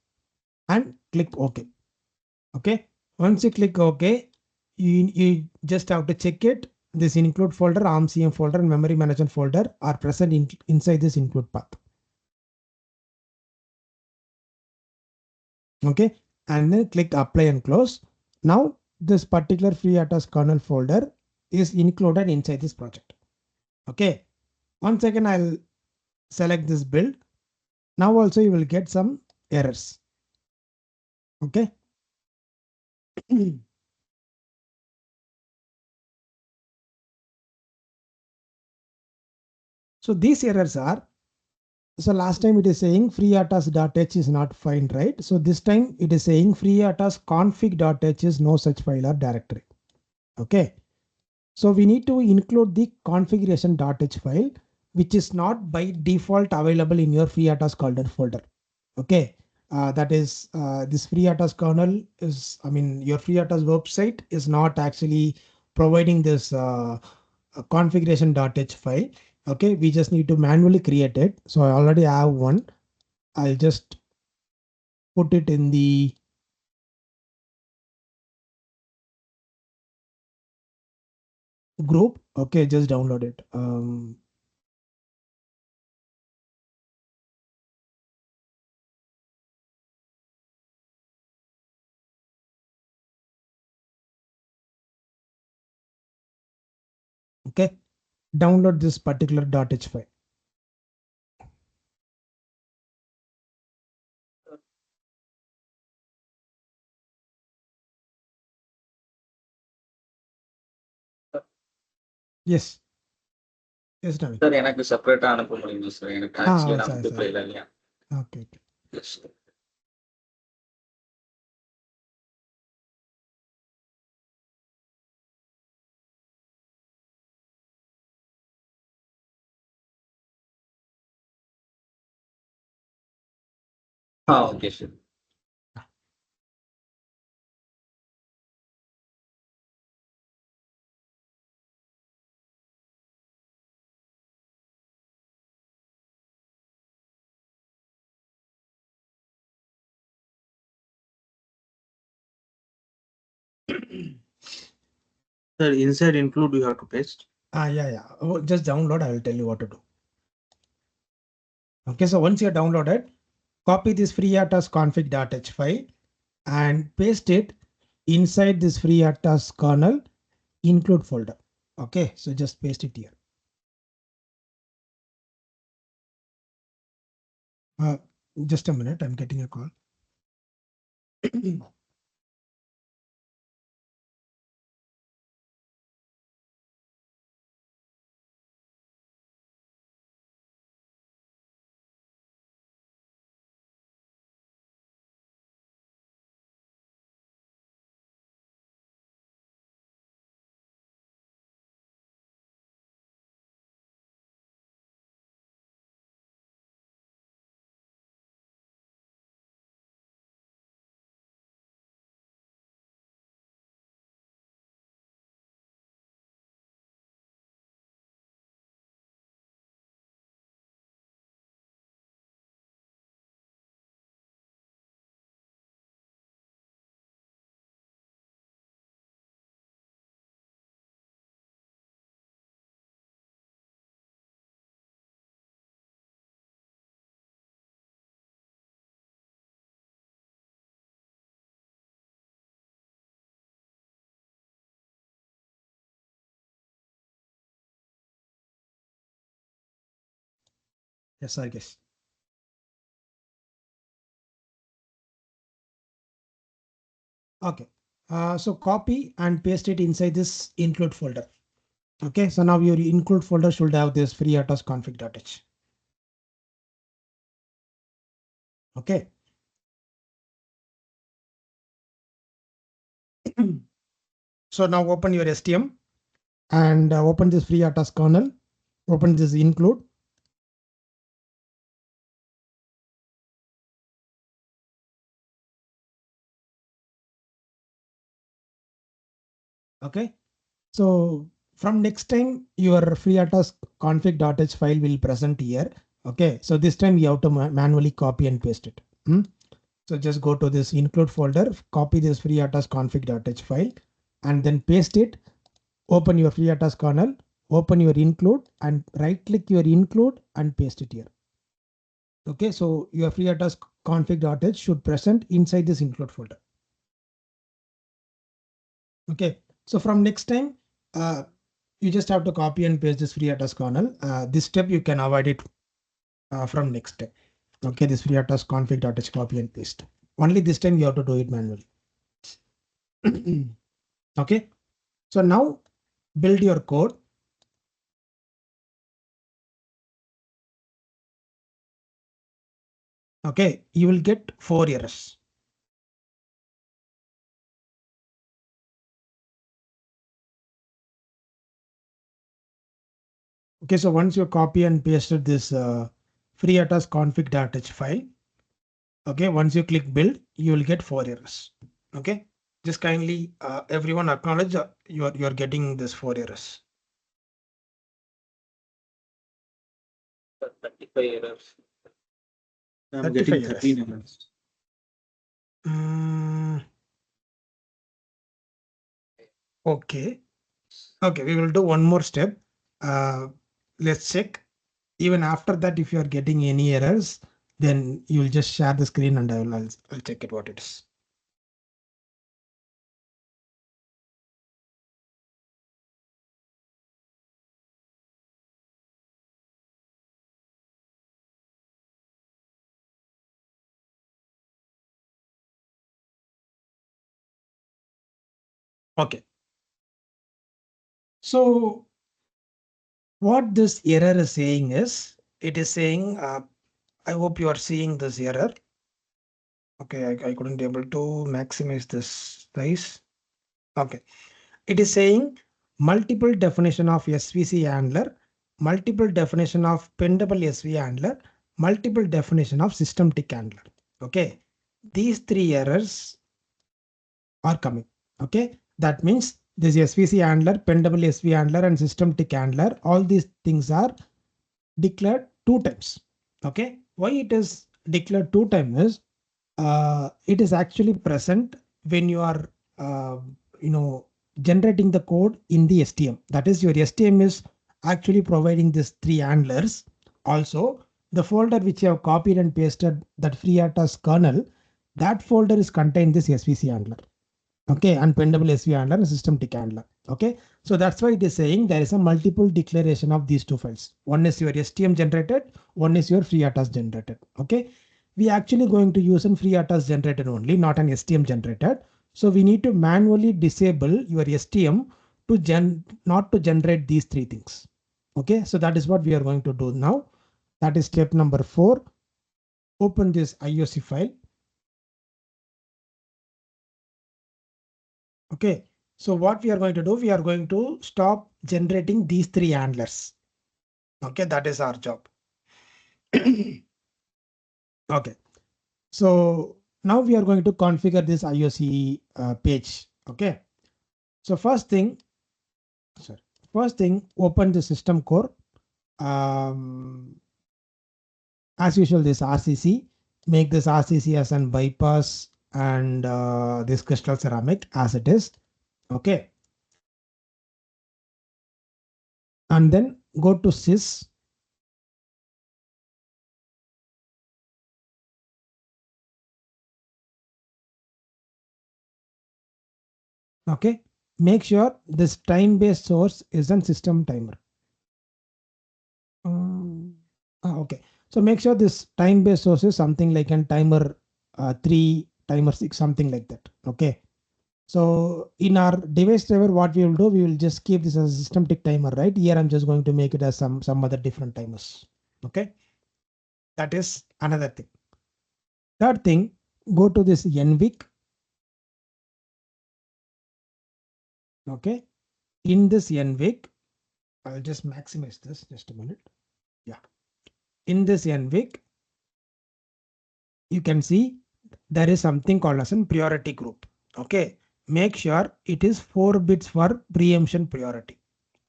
C: and click OK. Okay, once you click OK, you just have to check it. This include folder, ARM CM folder, and memory management folder are present inside this include path. Okay, and then click apply and close. Now this particular FreeRTOS kernel folder is included inside this project. Okay, once again I'll select this build. Now also you will get some errors. Okay. So these errors are, so last time it is saying freertos.h is not find, right? So this time it is saying freertos config.h is no such file or directory. Okay. So we need to include the configuration.h file, which is not by default available in your FreeRTOS kernel folder. Okay. That is this FreeRTOS kernel is, I mean, your FreeRTOS website is not actually providing this configuration.h file. Okay, we just need to manually create it. So I already have one. I'll just put it in the group. Okay, just download it. Okay, download this particular .h file. Yes. Yes, Naveen.
D: Sir எனக்கு செப்பரேட்டா அனுப்ப முடியுமா sir? எனக்கு actually நான்
C: sorry,
D: வந்து
C: sorry.
D: இல்லையா?
C: Okay.
D: Yes sir. Okay, sure.
B: Sir, inside include you have to paste.
C: Yeah. Oh, just download. I will tell you what to do. Okay, so once you're downloaded, copy this FreeRTOS config.h file and paste it inside this FreeRTOS kernel include folder. Okay, so just paste it here. Uh, just a minute, I'm getting a call. Yes, I guess. Okay, so copy and paste it inside this include folder. Okay, so now your include folder should have this FreeRTOS config.h. Okay. So now open your STM and open this FreeRTOS kernel. Open this include. Okay. So from next time, your FreeRTOS config.h file will present here. Okay. So this time you have to manually copy and paste it. So just go to this include folder, copy this FreeRTOS config.h file, and then paste it. Open your FreeRTOS kernel, open your include and right click your include and paste it here. Okay. So your FreeRTOS config.h should present inside this include folder. Okay. So from next time, you just have to copy and paste this FreeRTOS kernel. This step you can avoid it from next step. Okay, this FreeRTOS config.h copy and paste. Only this time you have to do it manually. Okay, so now build your code. Okay, you will get 4 errors. Okay, so once you copy and pasted this FreeRTOS config.h file, okay, once you click build, you will get 4 errors. Okay, just kindly everyone acknowledge you are getting this 4 errors.
D: 35 errors.
B: I'm getting
C: 35
B: 13 errors.
C: Okay. Okay, we will do one more step. Let's check. Even after that, if you are getting any errors, then you will just share the screen and I'll check it what it is. Okay. So what this error is saying is, it is saying, I hope you are seeing this error. Okay, I couldn't able to maximize this size. Okay, it is saying multiple definition of SVC handler, multiple definition of pendable SV handler, multiple definition of system tick handler. Okay, these three errors are coming. Okay, that means this SVC handler, pendable SV handler, and system tick handler, all these things are declared two times. Okay, why it is declared two times is it is actually present when you are uh, you know generating the code in the STM. That is, your STM is actually providing these three handlers. Also, the folder which you have copied and pasted, that FreeRTOS kernel, that folder is contained this SVC handler. Okay, and pendable SV handler and system tick handler. Okay, so that's why it is saying there is a multiple declaration of these two files. One is your STM generated, one is your FreeRTOS generated. Okay, we actually going to use an FreeRTOS generated only, not an STM generated. So we need to manually disable your STM to not to generate these three things. Okay, so that is what we are going to do now. That is step number 4. Open this IOC file. Okay, so what we are going to do, we are going to stop generating these three handlers. Okay, that is our job. Okay, so now we are going to configure this IOC page. Okay, so first thing, open the system core. As usual, this RCC, make this RCC as an bypass and this crystal ceramic as it is. Okay, and then go to sys. Okay, make sure this time-based source is a system timer. Okay, so make sure this time-based source is something like a timer 3, timer 6, something like that. Okay, so in our device driver, what we will do, we will just keep this as a system tick timer, right? Here I'm just going to make it as some other different timers. Okay, that is another thing. Third thing, go to this NVIC. Okay, in this NVIC, I'll just maximize this just a minute. Yeah, in this NVIC, you can see there is something called as a priority group. Okay, make sure it is 4 bits for preemption priority.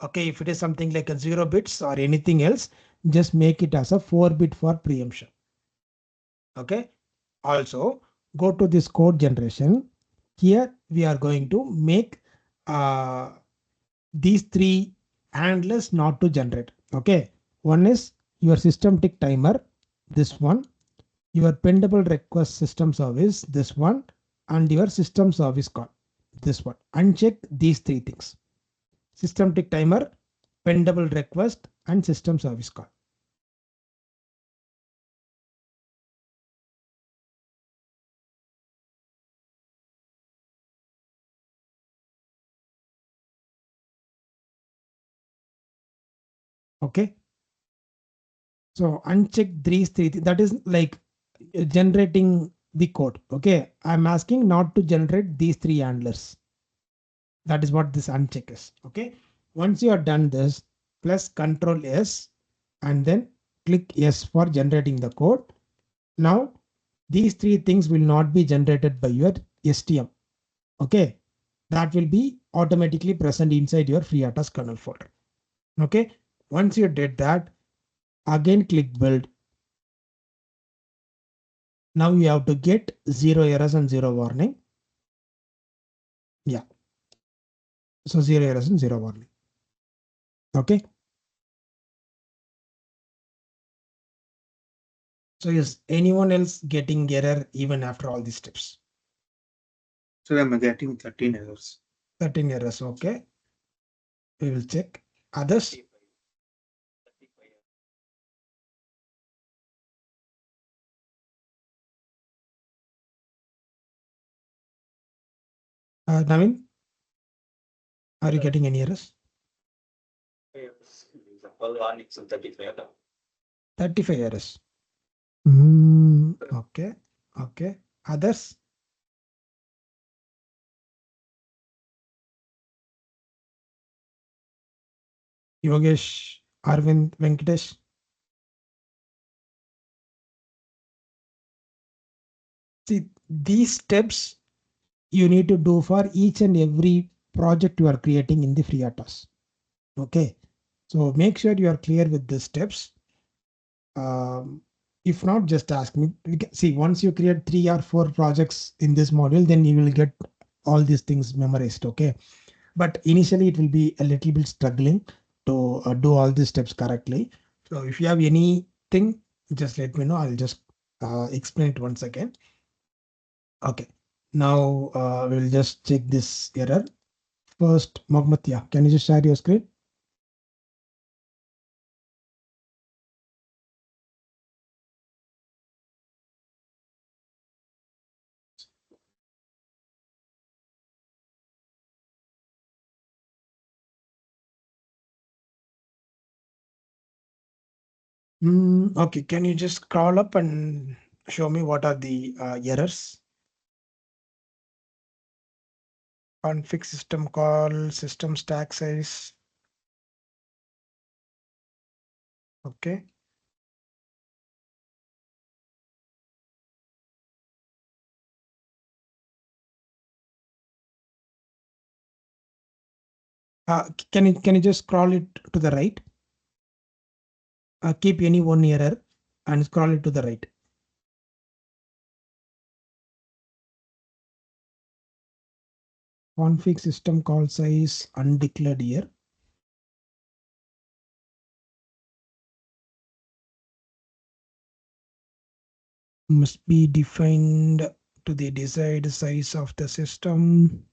C: Okay, if it is something like a 0 bits or anything else, just make it as a 4-bit for preemption. Okay, also go to this code generation. Here we are going to make these three handlers not to generate. Okay, one is your system tick timer, this one, your pendable request system service, this one, and your system service call, this one. Uncheck these three things: system tick timer, pendable request, and system service call. Okay, so uncheck these three. That is like generating the code. Okay, I'm asking not to generate these three handlers. That is what this uncheck is. Okay, once you are done this, plus Control S and then click Yes for generating the code. Now these three things will not be generated by your STM. Okay, that will be automatically present inside your FreeRTOS kernel folder. Okay, once you did that, again click build. Now you have to get 0 errors and 0 warning. Yeah, so 0 errors and 0 warning. Okay, so is anyone else getting error even after all these steps?
B: So I'm getting 13 errors.
C: 13 errors. Okay, we will check others. Navin, are you getting any errors?
D: Example, one is 35.
C: 35 errors. Okay, okay. Others? Yogesh, Arvind, Venkatesh. See, these steps you need to do for each and every project you are creating in the FreeRTOS. Okay, so make sure you are clear with the steps. If not, just ask me. See, once you create 3 or 4 projects in this module, then you will get all these things memorized. Okay, but initially it will be a little bit struggling to do all these steps correctly. So if you have anything, just let me know. I'll just explain it once again. Okay, now we'll just check this error. First, Mohammed, yeah, can you just share your screen? Okay, can you just scroll up and show me what are the errors? Config system call, system stack size. Okay. Can you just scroll it to the right? Keep any one error and scroll it to the right. Config system call size undeclared here. Must be defined to the desired size of the system.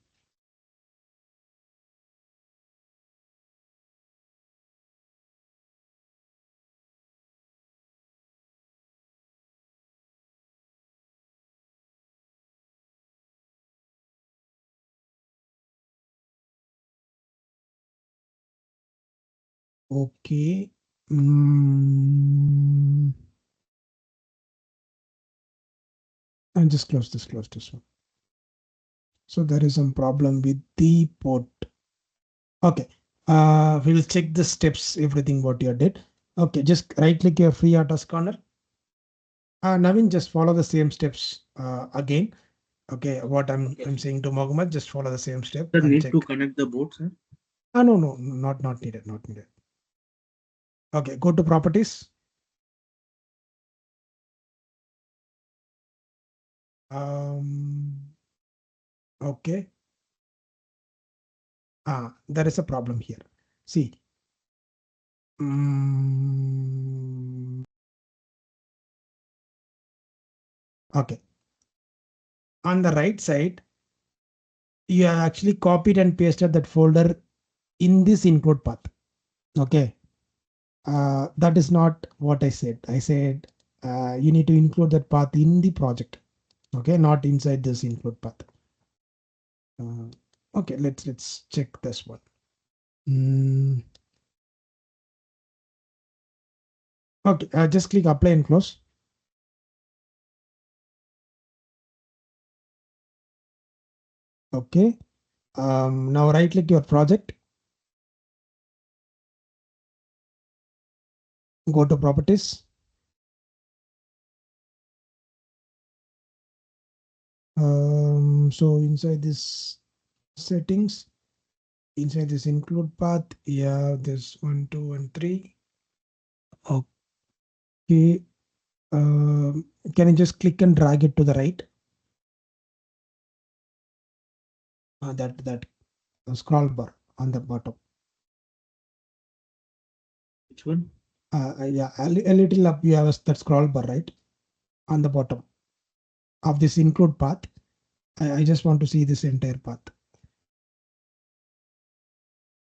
C: Okay. And just close this one. So there is some problem with the port. Okay. We will check the steps, everything what you did. Okay, just right click your FreeRTOS corner. Navin, just follow the same steps again. Okay, what I'm saying to Mohammed, just follow the same step
B: The
C: and
B: need
C: check.
B: to connect the board, sir.
C: No, not needed, not needed. Okay, go to properties. Okay. There is a problem here. See. Okay. On the right side, you have actually copied and pasted that folder in this include path. Okay. That is not what I said. I said you need to include that path in the project. Okay, not inside this include path. Okay, let's check this one. Okay, just click apply and close. Okay. Now right click your project. Go to properties. So inside this settings, inside this include path, yeah, there's 1, 2, and 3. Okay. Can you just click and drag it to the right? That scroll bar on the bottom.
B: Which one?
C: Yeah, a little up. You have that scroll bar right on the bottom of this include path. I just want to see this entire path.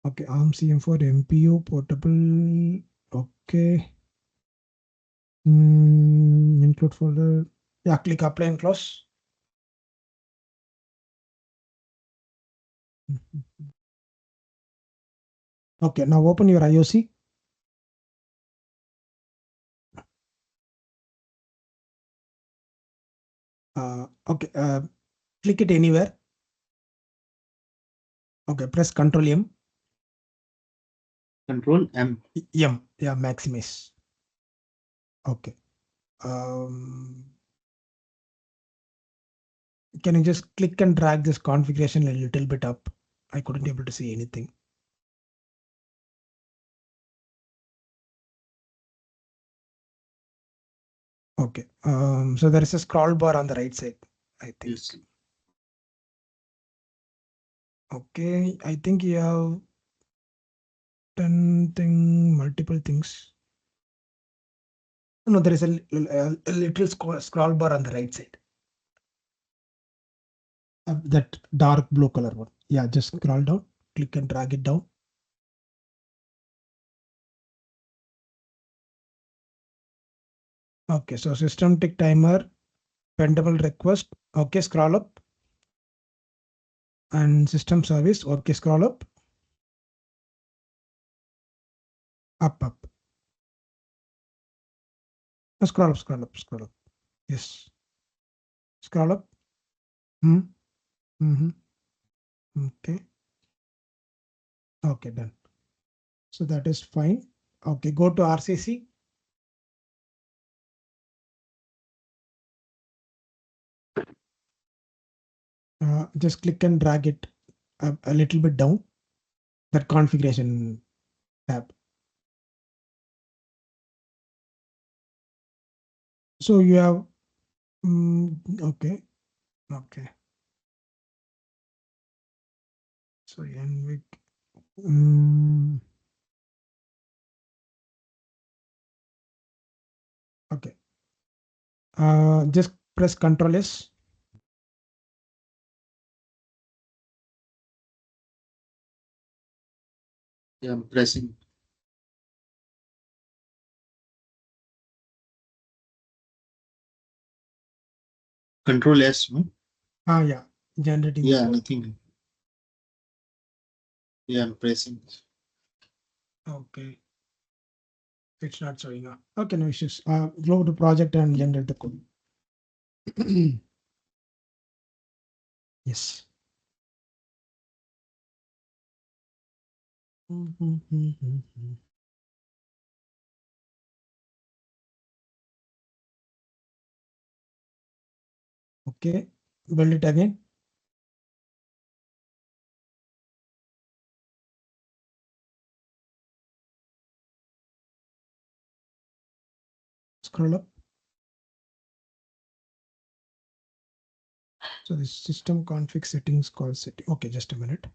C: Okay, ARM CM4 MPU portable. Okay. Include folder. Yeah, click apply and close. Okay, now open your IOC. Okay, click it anywhere. Okay, press Control M.
B: Control M.
C: M, yeah, maximize. Okay. Can you just click and drag this configuration a little bit up? I couldn't able to see anything. Okay. So there is a scroll bar on the right side, I think.
B: Yes.
C: Okay. I think you have done multiple things. No, there is a little scroll bar on the right side. That dark blue color one. Yeah, just scroll down, click and drag it down. Okay, so system tick timer, pendable request. Okay, scroll up. And system service. Okay, scroll up. Up. No, scroll up. Yes. Scroll up. Hmm. Mm-hmm. Okay. Okay, done. So that is fine. Okay, go to RCC. Just click and drag it a little bit down. That configuration tab. So you have okay. So NVIC. Okay. Just press Control S.
B: Yeah, I'm pressing. Control S, no?
C: Yeah. Generating the
B: Yeah,
C: code.
B: nothing. Yeah, I'm pressing.
C: Okay. It's not showing up. Okay, no issues. Go to project and generate the code. Yes. Okay. Build it again. Scroll up. So the system config settings call setting. Okay, just a minute.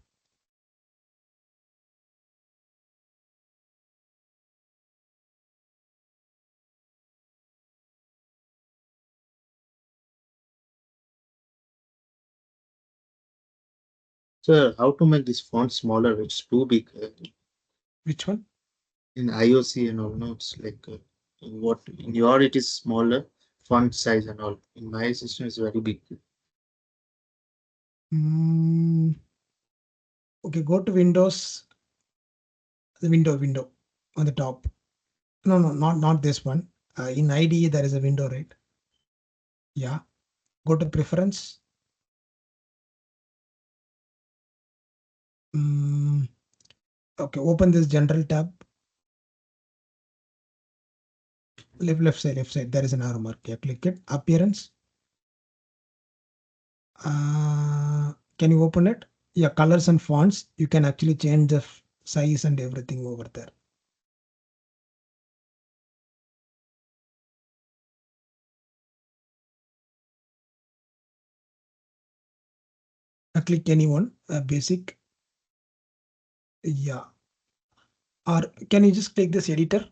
B: Sir, how to make this font smaller? It's too big.
C: Which one?
B: In IOC and all, no, it's like what in your it is smaller font size and all. In my system, it's very big.
C: Okay, go to Windows. The window on the top. No, not this one. In IDE there is a window, right? Yeah. Go to preference. Okay, open this general tab. Left side. There is an arrow mark. Yeah, click it. Appearance. Can you open it? Yeah, colors and fonts. You can actually change the size and everything over there. Click anyone. Basic. Yeah. Or can you just click this editor?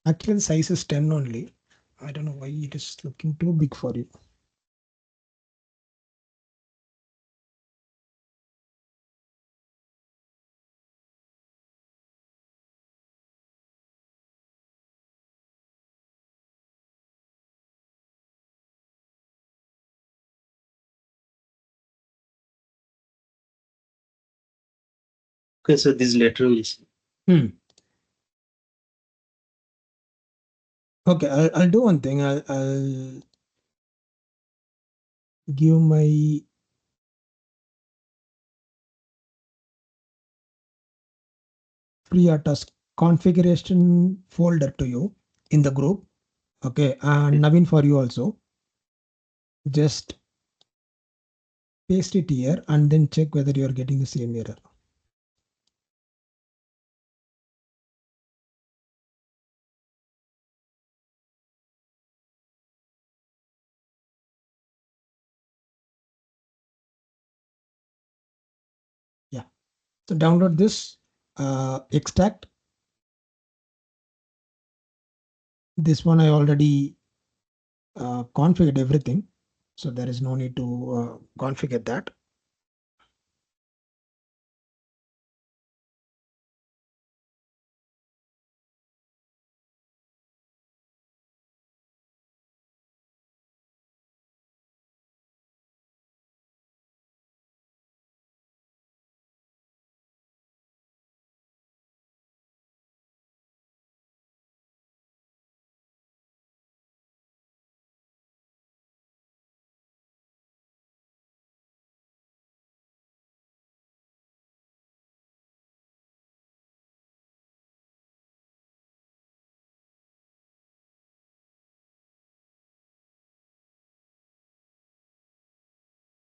C: Actually, the size is 10 only. I don't know why it is looking too big for you.
B: Okay, so this lateral is
C: Okay, I'll do one thing. I'll give my FreeRTOS configuration folder to you in the group. Okay, and Naveen, for you also, just paste it here and then check whether you are getting the same error. Yeah, so download this, extract. This one I already configured everything, so there is no need to configure that.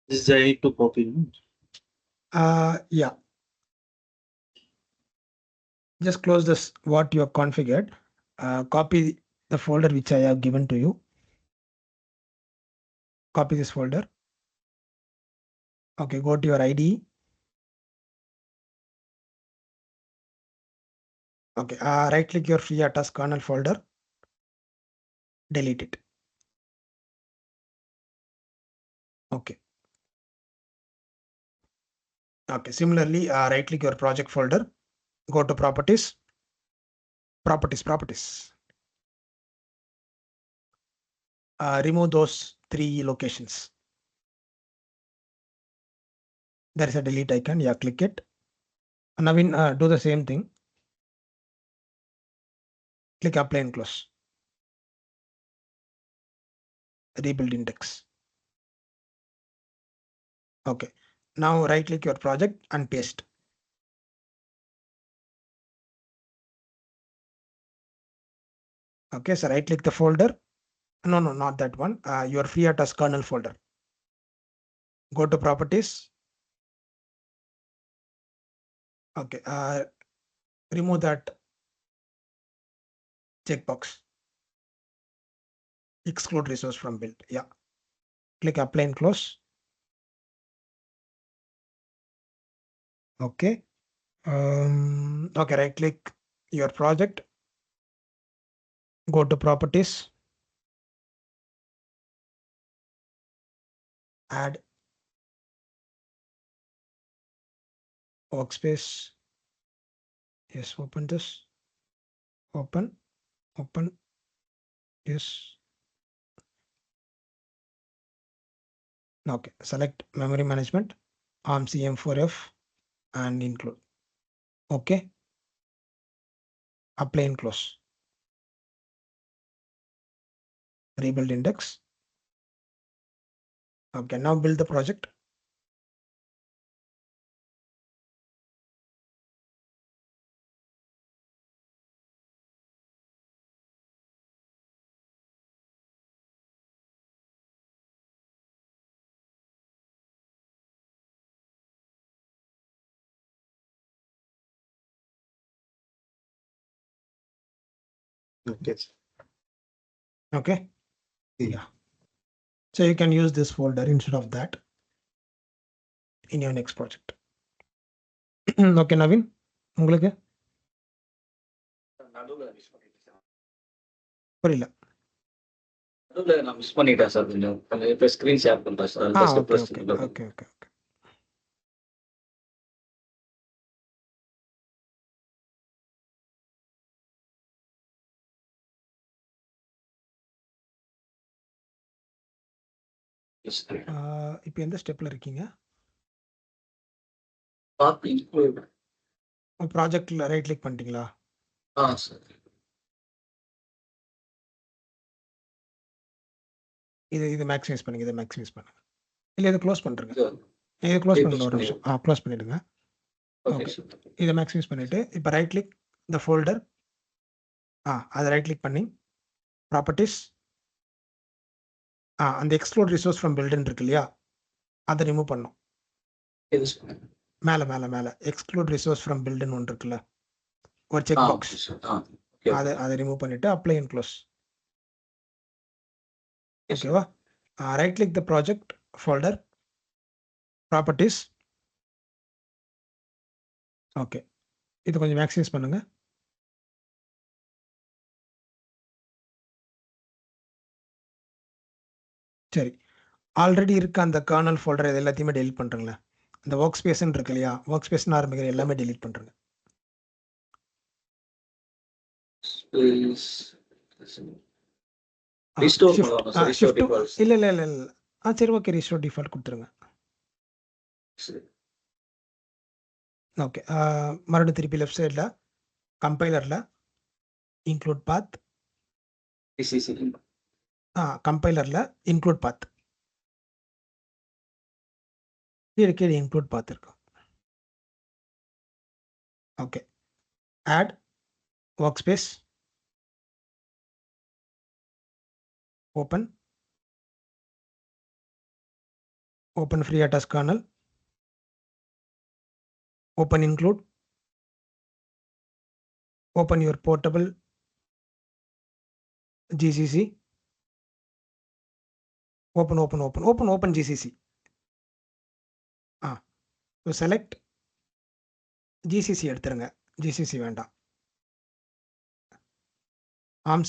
B: This I need to copy. No?
C: Yeah, just close this what you have configured. Copy the folder which I have given to you. Copy this folder. Okay, go to your IDE. Okay, right click your FreeRTOS kernel folder, delete it. Okay. Okay, similarly, right click your project folder, go to properties, properties. Remove those 3 locations. There is a delete icon. Yeah, click it. Naveen, do the same thing. Click apply and close. Rebuild index. Okay. Now right click your project and paste. Okay, so right click the folder. No, not that one. Your FreeRTOS kernel folder. Go to properties. Okay. Remove that checkbox. Exclude resource from build. Yeah. Click apply and close. Okay. Okay, right click your project. Go to properties. Add workspace. Yes, open this. Open. Yes. Okay, select memory management, ARM CM4F and include. Okay. Apply and close. Rebuild index. Okay, now build the project.
B: Okay.
C: Okay. Yeah. So you can use this folder instead of that in your next project. Okay, Naveen. உங்களுக்கு
D: நடுவுல miss பண்ணிட்டேன்
C: புரியல.
D: நடுவுல நான் miss பண்ணிட்டேன் sir கொஞ்சம் இப்போ screen share பண்றேன் sir
C: Ah,
D: just
C: okay,
D: press
C: okay, okay, okay, okay. இப்போ எந்த ஸ்டெப்ல இருக்கீங்க? ப்ராஜெக்ட்ல ரைட் கிளிக் பண்ணிட்டீங்களா?
D: சார்
C: இது மேக்ஸிமைஸ் பண்ணுங்க. இதை மேக்ஸிமைஸ் பண்ணுங்க. இல்லை இதை க்ளோஸ் பண்ணுறேங்க.
D: இது
C: இதை க்ளோஸ்
D: இது
C: பண்ணுங்க.
D: close
C: ஒரு நிமிஷம். க்ளோஸ் பண்ணிடுங்க.
D: Okay
C: okay.
D: சார்
C: இதை மேக்ஸிமைஸ் பண்ணிட்டு இப்போ ரைட் கிளிக் இந்த ஃபோல்டர். அதை ரைட் கிளிக் பண்ணி ப்ராப்பர்ட்டிஸ் அந்த எக்ஸ்க்ளூட் ரிசோர்ஸ் ஃப்ரம் பில்டன் இருக்கு இல்லையா, அதை ரிமூவ் பண்ணும்.
D: இது சொல்லுங்க.
C: மேலே எக்ஸ்க்ளூட் ரிசோர்ஸ் ஃப்ரம் பில்டன் ஒன்று இருக்குல்ல, ஒரு check box,
D: okay, sir. Okay, okay.
C: அதை ரிமூவ் பண்ணிட்டு apply and close.
D: Yes, sir.
C: ஓகேவா? Right click the project folder, properties. Okay, இது கொஞ்சம் மேக்ஸைஸ் பண்ணுங்க. சரி, ஆல்ரெடி இருக்க அந்த கர்னல் ஃபோல்டர் இது எல்லாத்தையுமே டெலிட் பண்ணுறேங்களேன். இந்த ஒர்க் ஸ்பேஸ்ன்னு இருக்கு இல்லையா, ஒர்க் ஸ்பேஸ்னு ஆரம்பிக்கிற எல்லாமே டெலிட் பண்ணுறேங்க.
D: Please. Restore பண்ணலாமா sir? Restore
C: shift
D: defaults.
C: இல்லை. சரி, ஓகே, ரீஸ்டோர் டிஃபால்ட் கொடுத்துருங்க.
D: சரி.
C: ஓகே, மறுபடியும் திருப்பி லெஃப்ட் சைடில் கம்பைலரில் இன்க்ளூட் பாத்,
D: DCC.
C: கம்பைலரில் இன்க்ளூட் பாத் கீழே இன்க்ளூட் பாத் இருக்கும். Okay, add workspace, open FreeRTOS kernel, open include, open your portable GCC, open GCC. So select GCC எடுத்துருங்க, GCC வேண்டாம்.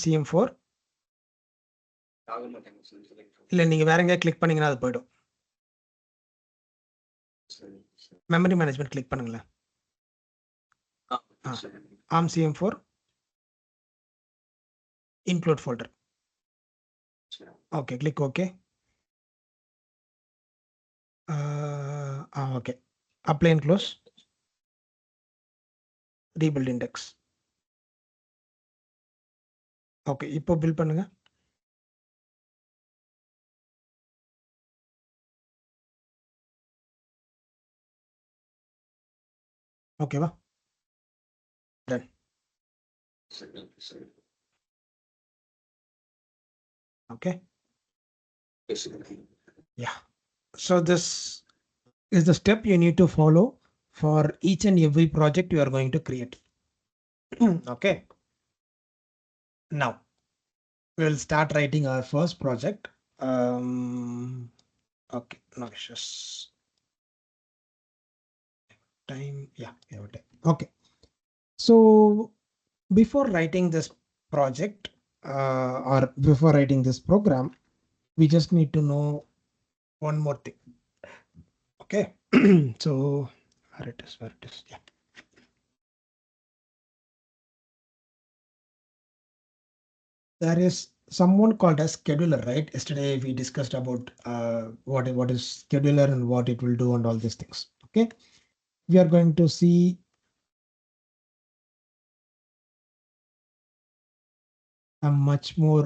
C: CM4
D: ஆக மாட்டேங்க sir. Select.
C: இல்லை, நீங்கள் வேற எங்கேயா கிளிக் பண்ணீங்கன்னா அது போயிடும்.
D: சரி, சரி.
C: மெமரி மேனேஜ்மெண்ட் கிளிக் பண்ணுங்களேன்.
D: சரி.
C: CM4 include folder.
D: சரி.
C: Okay, click OK. Okay, apply and close, rebuild index. Okay, இப்போ பில் பண்ணுங்க. ஓகேவா? டன்.
D: சரி, சரி.
C: Okay,
D: Yes, sir.
C: yeah. So this is the step you need to follow for each and every project you are going to create. Okay, now we will start writing our first project. Okay, no issues. Time, yeah, okay. So before writing this project or before writing this program, we just need to know one more thing. Okay, so where it is, yeah. There is someone called as scheduler, right? Yesterday we discussed about what is scheduler and what it will do and all these things. Okay, we are going to see much more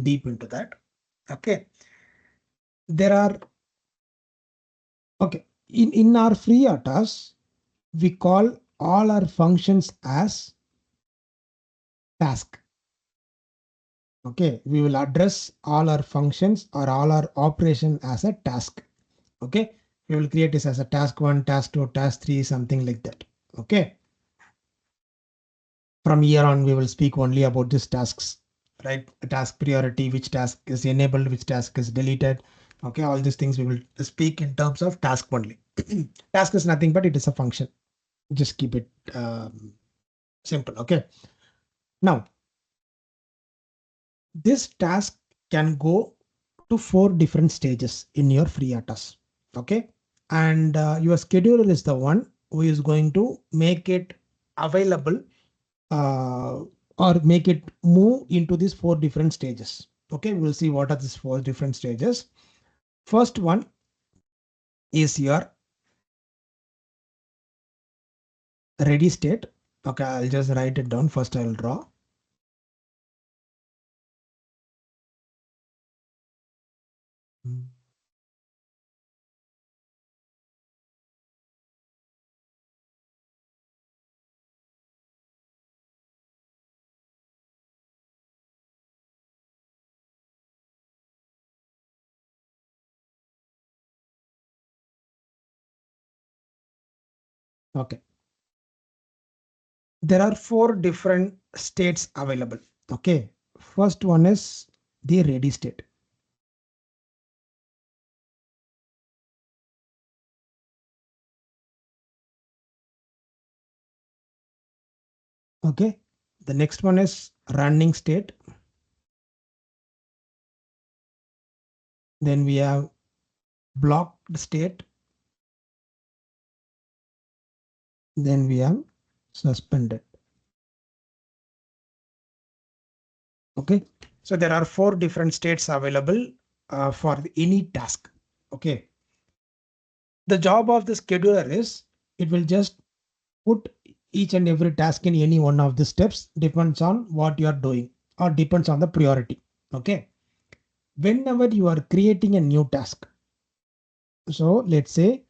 C: deep into that. Okay, there are, okay, in our FreeRTOS we call all our functions as task. Okay, we will address all our functions or all our operation as a task. Okay, we will create this as a task 1, task 2, task 3, something like that. Okay, from here on we will speak only about these tasks, right? Task priority, which task is enabled, which task is deleted. Okay, all these things we will speak in terms of task only. Task is nothing but it is a function. Just keep it simple. Okay, now this task can go to 4 different stages in your FreeRTOS. Okay, and your scheduler is the one who is going to make it available or make it move into these 4 different stages. Okay, we will see what are these 4 different stages. First one is your ready state. Okay, I'll just write it down. First I will draw. Okay. There are 4 different states available. Okay. First one is the ready state. Okay. The next one is running state. Then we have blocked state. Then we have suspended. Okay. So there are 4 different states available for any task. Okay. The job of the scheduler is it will just put each and every task in any one of the steps, depends on what you are doing or depends on the priority. Okay. Whenever you are creating a new task. So let's say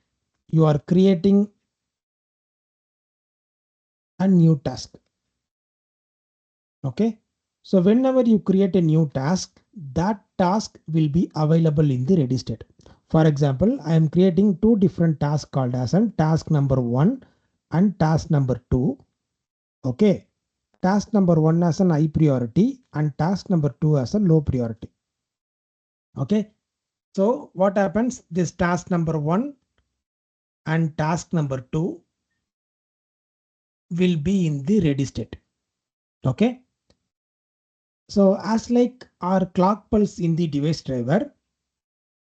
C: you are creating a new task. Okay. So whenever you create a new task, that task will be available in the ready state. For example, I am creating 2 different tasks called as task number 1 and task number 2. Okay. Task number 1 as an high priority and task number 2 as a low priority. Okay. So what happens? This task number 1 and task number 2 will be in the ready state. Okay. So as like our clock pulse in the device driver,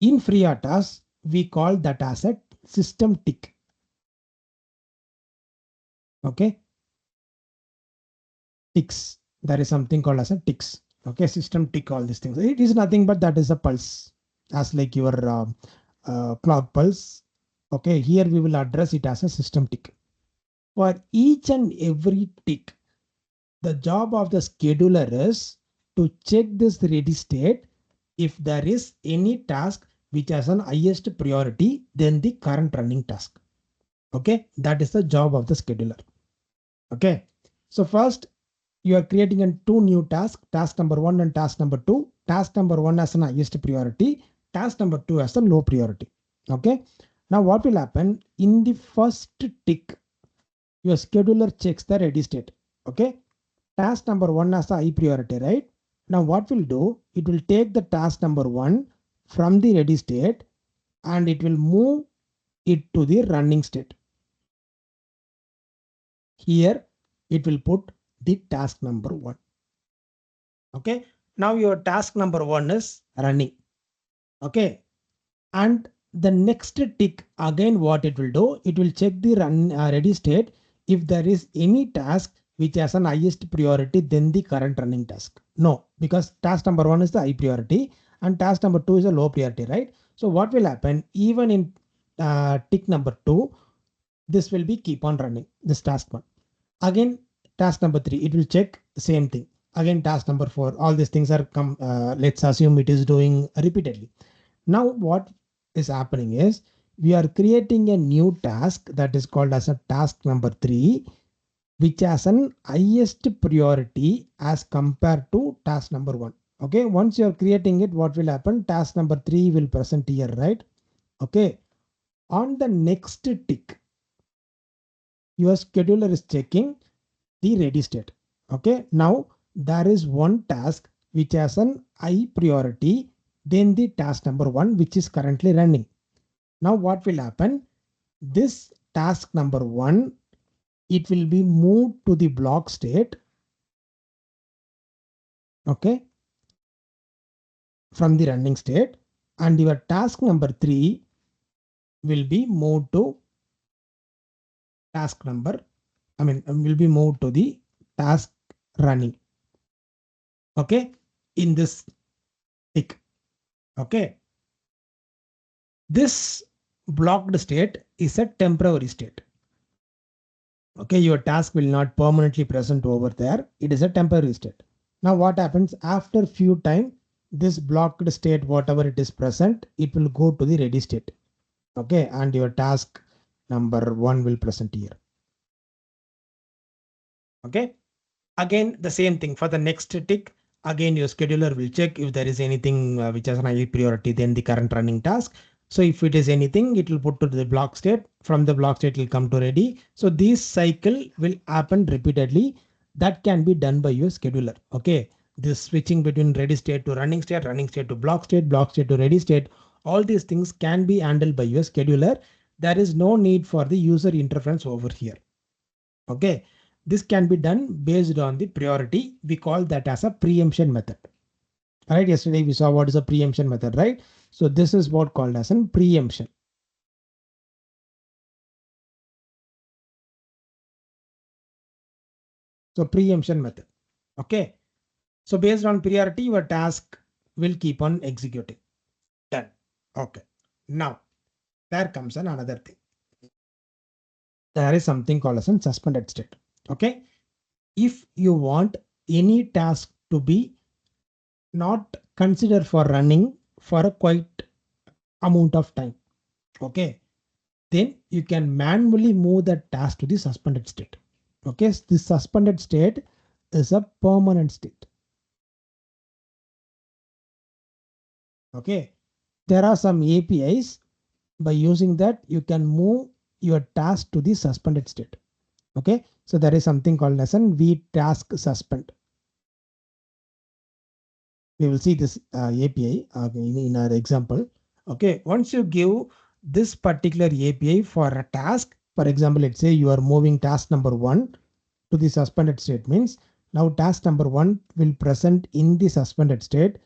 C: in FreeRTOS, we call that as a system tick. Okay. Ticks. There is something called as a ticks. Okay. System tick, all these things. It is nothing but that is a pulse as like your clock pulse. Okay. Here we will address it as a system tick. For each and every tick, the job of the scheduler is to check this ready state if there is any task which has an highest priority than the current running task. Okay, that is the job of the scheduler. Okay, so first you are creating a 2 new tasks, task number 1 and task number 2. Task number 1 has an highest priority, task number 2 has a low priority. Okay, now what will happen in the first tick? Your scheduler checks the ready state. Okay, task number 1 has a high priority, right? Now what will do? It will take the task number 1 from the ready state and it will move it to the running state. Here it will put the task number 1. Okay. Now your task number 1 is running. Okay. And the next tick again, what it will do? It will check the ready state if there is any task which has an highest priority than the current running task. No, because task number 1 is the high priority and task number 2 is a low priority, right? So what will happen even in tick number 2, this will be keep on running this task 1. Again, task number 3, it will check the same thing. Again, task number 4, all these things are let's assume it is doing repeatedly. Now what is happening is we are creating a new task that is called as a task number 3, which has an highest priority as compared to task number 1. Okay, once you are creating it, what will happen? Task number 3 will present here, right? Okay, on the next tick, your scheduler is checking the ready state. Okay, now there is one task which has an high priority than the task number 1 which is currently running. Now what will happen? This task number 1, it will be moved to the block state. Okay, from the running state, and your task number 3 will be moved to task number, will be moved to the task running. Okay, in this tick. Okay, this blocked state is a temporary state. Okay, your task will not permanently present over there. It is a temporary state. Now what happens after few time, this blocked state, whatever it is present, it will go to the ready state. Okay, and your task number 1 will present here. Okay, again the same thing for the next tick. Again your scheduler will check if there is anything which has a high priority than the current running task. So if it is anything, it will put to the block state. From the block state, it will come to ready. So this cycle will happen repeatedly. That can be done by your scheduler. Okay. This switching between ready state to running state to block state to ready state. All these things can be handled by your scheduler. There is no need for the user interference over here. Okay. This can be done based on the priority. We call that as a preemption method. All right. Yesterday we saw what is a preemption method, right? So this is what called as a preemption. So preemption method. Okay. So based on priority, your task will keep on executing. Done. Okay. Now there comes another thing. There is something called as a suspended state. Okay. If you want any task to be not considered for running for a quite amount of time. Okay. Then you can manually move that task to the suspended state. Okay. So this suspended state is a permanent state. Okay. There are some APIs. By using that, you can move your task to the suspended state. Okay. So there is something called as an vtask suspend. We will see this API in our example. Okay. Once you give this particular API for a task, for example, let's say you are moving task number 1 to the suspended state, means now task number 1 will present in the suspended state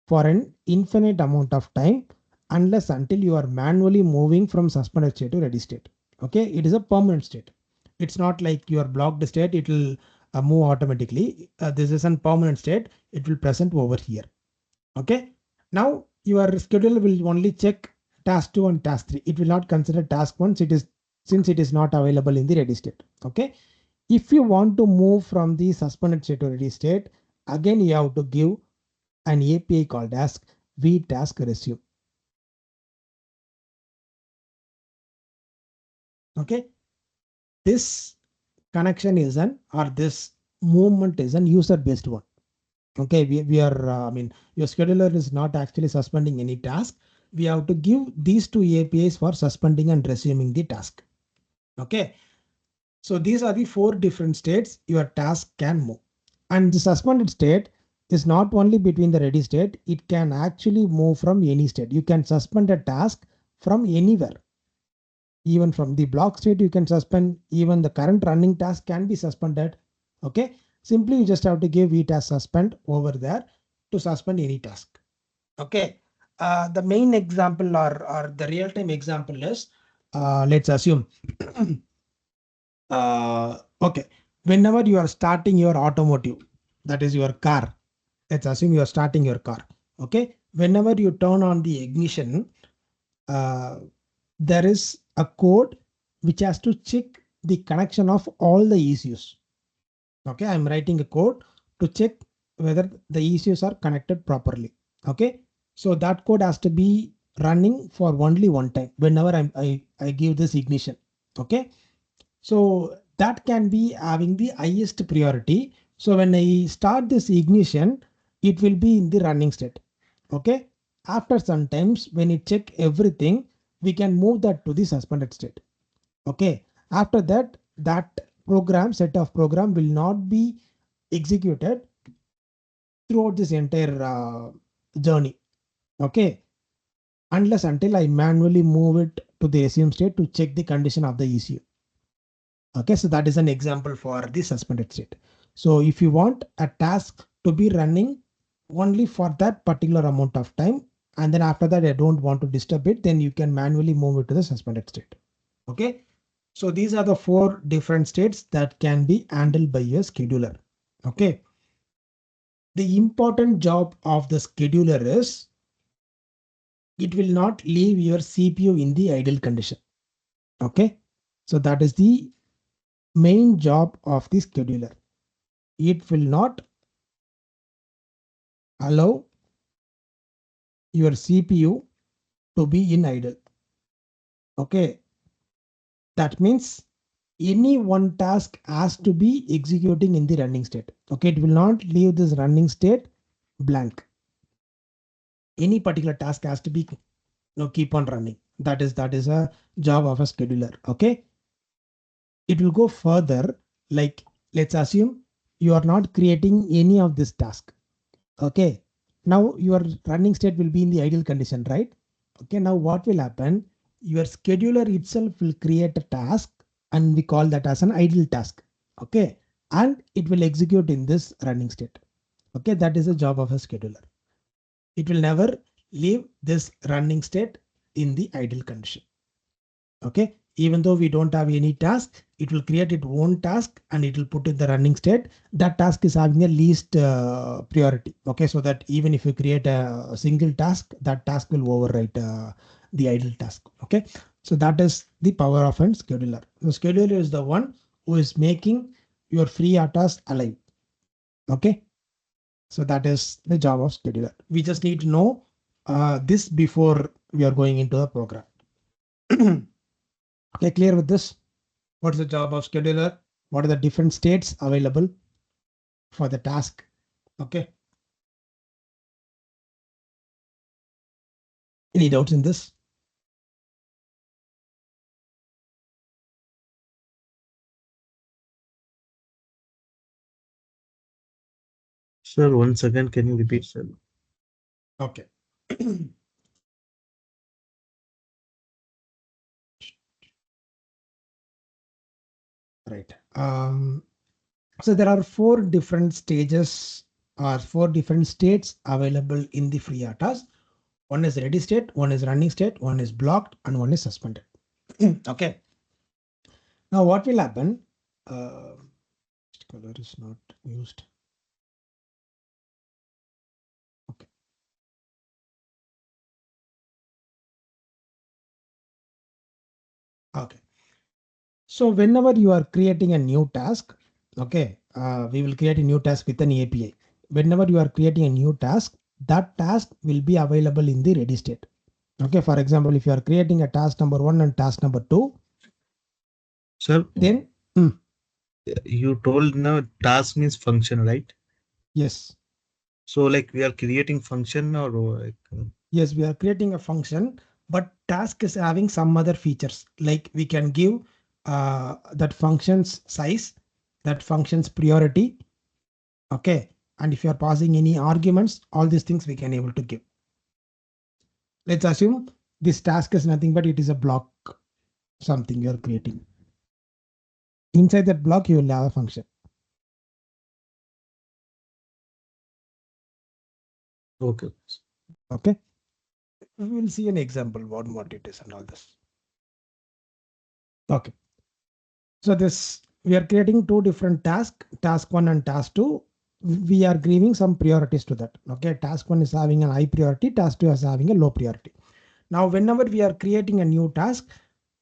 C: for an infinite amount of time unless until you are manually moving from suspended state to ready state. Okay, it is a permanent state. It's not like your blocked state, it will move automatically. This is a permanent state, it will present over here. Okay, now your scheduler will only check task 2 and task 3. It will not consider task 1 since it is not available in the ready state. Okay, if you want to move from the suspended state to ready state, again you have to give an API called as vtask resume. Okay, this connection is this movement is an user based one. Okay, we are your scheduler is not actually suspending any task. We have to give these two APIs for suspending and resuming the task. Okay, so these are the 4 different states your task can move. And the suspended state is not only between the ready state, it can actually move from any state. You can suspend a task from anywhere. Even from the block state, you can suspend. Even the current running task can be suspended. Okay, simply you just have to give vtask suspend over there to suspend any task. Okay, the main example or the real-time example is let's assume okay, whenever you are starting your automotive, that is your car, let's assume you are starting your car. Okay, whenever you turn on the ignition, there is a code which has to check the connection of all the ECUs. Okay, I'm writing a code to check whether the ECUs are connected properly. Okay, so that code has to be running for only one time whenever I give this ignition. Okay, so that can be having the highest priority. So when I start this ignition, it will be in the running state. Okay, after some times when it check everything, we can move that to the suspended state. Okay, after that, that program set of program will not be executed throughout this entire journey. Okay, unless until I manually move it to the resume state to check the condition of the ECU. Okay, so that is an example for the suspended state. So if you want a task to be running only for that particular amount of time, and then after that I don't want to disturb it, then you can manually move it to the suspended state. Okay, so these are the 4 different states that can be handled by your scheduler. Okay, the important job of the scheduler is it will not leave your CPU in the idle condition. Okay, so that is the main job of the scheduler. It will not allow your CPU to be in idle. Okay, that means any one task has to be executing in the running state. Okay, it will not leave this running state blank. Any particular task has to be Now keep on running. That is a job of a scheduler. Okay. It will go further. Like, let's assume you are not creating any of this task. Okay. Now your running state will be in the idle condition, right? Okay. Now what will happen? Your scheduler itself will create a task and we call that as an idle task. Okay. And it will execute in this running state. Okay. That is the job of a scheduler. It will never leave this running state in the idle condition. Okay. Even though we don't have any task, it will create its own task and it will put in the running state. That task is having a least priority. Okay. So that even if you create a single task, that task will overwrite the idle task. Okay. So that is the power of a scheduler. The scheduler is the one who is making your free RTOS alive. Okay. So that is the job of scheduler. We just need to know this before we are going into the program. Okay, clear with this? What's the job of scheduler? What are the different states available for the task? Okay. Any doubts in this?
B: Sir, once again, can you repeat, sir?
C: Okay. Right. So there are four different stages or four different states available in the free RTOS. One is ready state, one is running state, one is blocked, and one is suspended. Okay. Now what will happen? Color is not used. Okay. Okay. So whenever you are creating a new task, okay, we will create a new task with an API. Whenever you are creating a new task, that task will be available in the ready state. Okay, for example, if you are creating a task number 1 and task number 2,
B: Sir,
C: then
B: you told now task means function, right?
C: yes,
B: So like we are creating function or like
C: yes, we are creating a function, but task is having some other features. Like we can give that function's size, that function's priority. Okay, and if you are passing any arguments, all these things we can able to give. Let's assume this task is nothing but it is a block, something you are creating. Inside that block, you will have a function.
B: okay.
C: Okay. We will see an example what it is and all this. Okay. So this we are creating two different tasks, task 1 and task 2. We are giving some priorities to that. Okay. Task 1 is having an high priority, task 2 is having a low priority. Now, whenever we are creating a new task,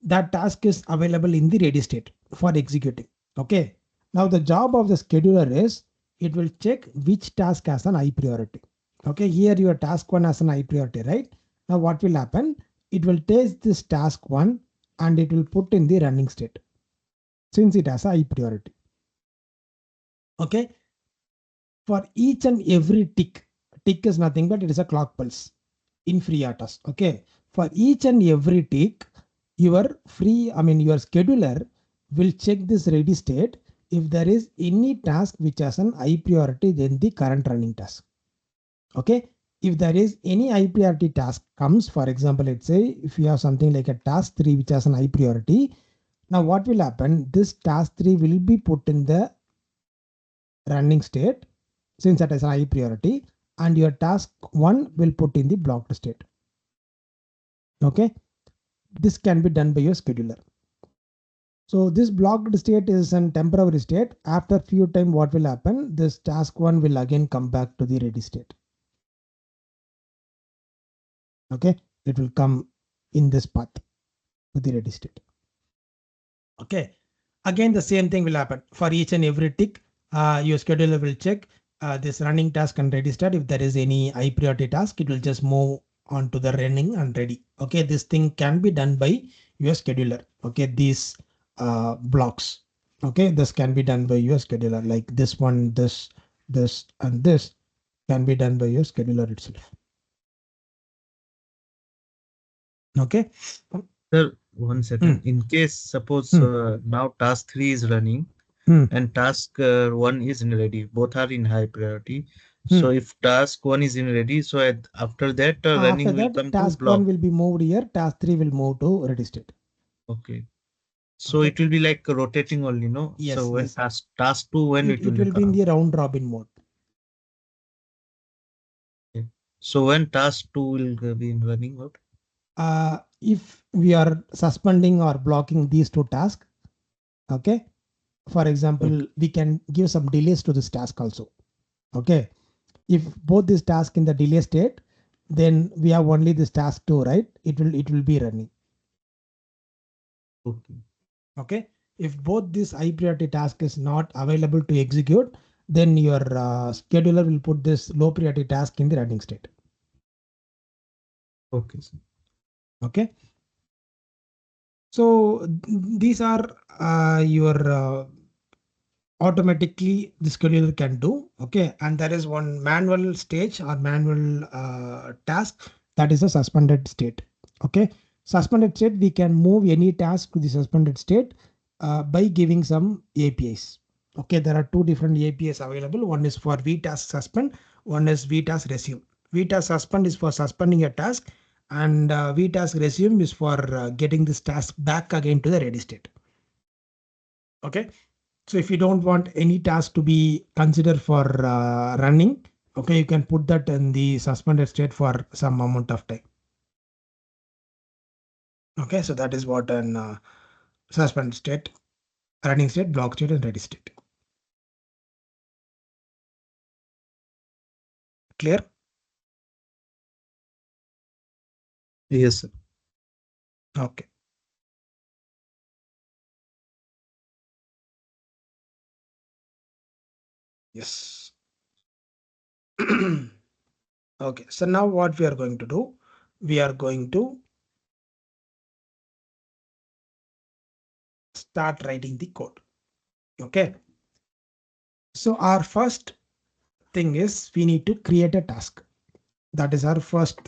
C: that task is available in the ready state for executing. Okay. Now the job of the scheduler is it will check which task has an high priority. Okay. Here your task 1 has an high priority, right? Now what will happen? It will take this task 1 and it will put in the running state since it has a high priority. Okay. For each and every tick is nothing but it is a clock pulse in free RTOS. Okay. For each and every tick, your your scheduler will check this ready state if there is any task which has an high priority than the current running task. Okay. If there is any high priority task comes, for example, let's say if you have something like a task 3 which has an high priority, now what will happen? This task 3 will be put in the running state since that is a high priority, and your task 1 will put in the blocked state. Okay. This can be done by your scheduler. So this blocked state is a temporary state. After few time, what will happen? This task 1 will again come back to the ready state. Okay. It will come in this path to the ready state. Okay. Again, the same thing will happen for each and every tick. Your scheduler will check this running task and ready state. If there is any high priority task, it will just move on to the running and ready. Okay. This thing can be done by your scheduler. Okay. These blocks. Okay. This can be done by your scheduler, like this one, this, and this can be done by your scheduler itself. Okay.
B: Sir, 1 second. In case suppose
C: Hmm.
B: now task 3 is running
C: Hmm.
B: and task 1 is in ready, both are in high priority.
C: Hmm.
B: So if task 1 is in ready, so after that
C: After
B: running will
C: that,
B: come to
C: task 1
B: block.
C: will be moved here. Task 3 will move to ready state.
B: Okay. So
C: Okay.
B: it will be like rotating only, no? So
C: Yes.
B: when
C: Yes.
B: task 2 when it will
C: It
B: be
C: will be in
B: come.
C: the round robin mode.
B: Okay. So when task 2 will be in running mode.
C: If we are suspending or blocking these two tasks, okay. For
B: Okay.
C: example, we can give some delays to this task also. Okay. If both these tasks in the delay state, then we have only this task 2, right? It will be running.
B: Okay.
C: Okay. If both this high priority task is not available to execute, then your scheduler will put this low priority task in the running state.
B: Okay, sir.
C: Okay. So these are your automatically the scheduler can do. Okay. And there is one manual stage or manual task, that is a suspended state. Okay. Suspended state, we can move any task to the suspended state by giving some APIs. Okay. There are two different APIs available. One is for vtask suspend, one is vtask resume. Vtask suspend is for suspending a task, and vtask resume is for getting this task back again to the ready state. Okay. So if you don't want any task to be considered for running, okay, you can put that in the suspended state for some amount of time. Okay, so that is what an suspended state, running state, block state, and ready state. Clear?
B: Yes, sir.
C: Okay. Yes. Okay, so now what we are going to do, we are going to start writing the code. Okay. So our first thing is we need to create a task. That is our first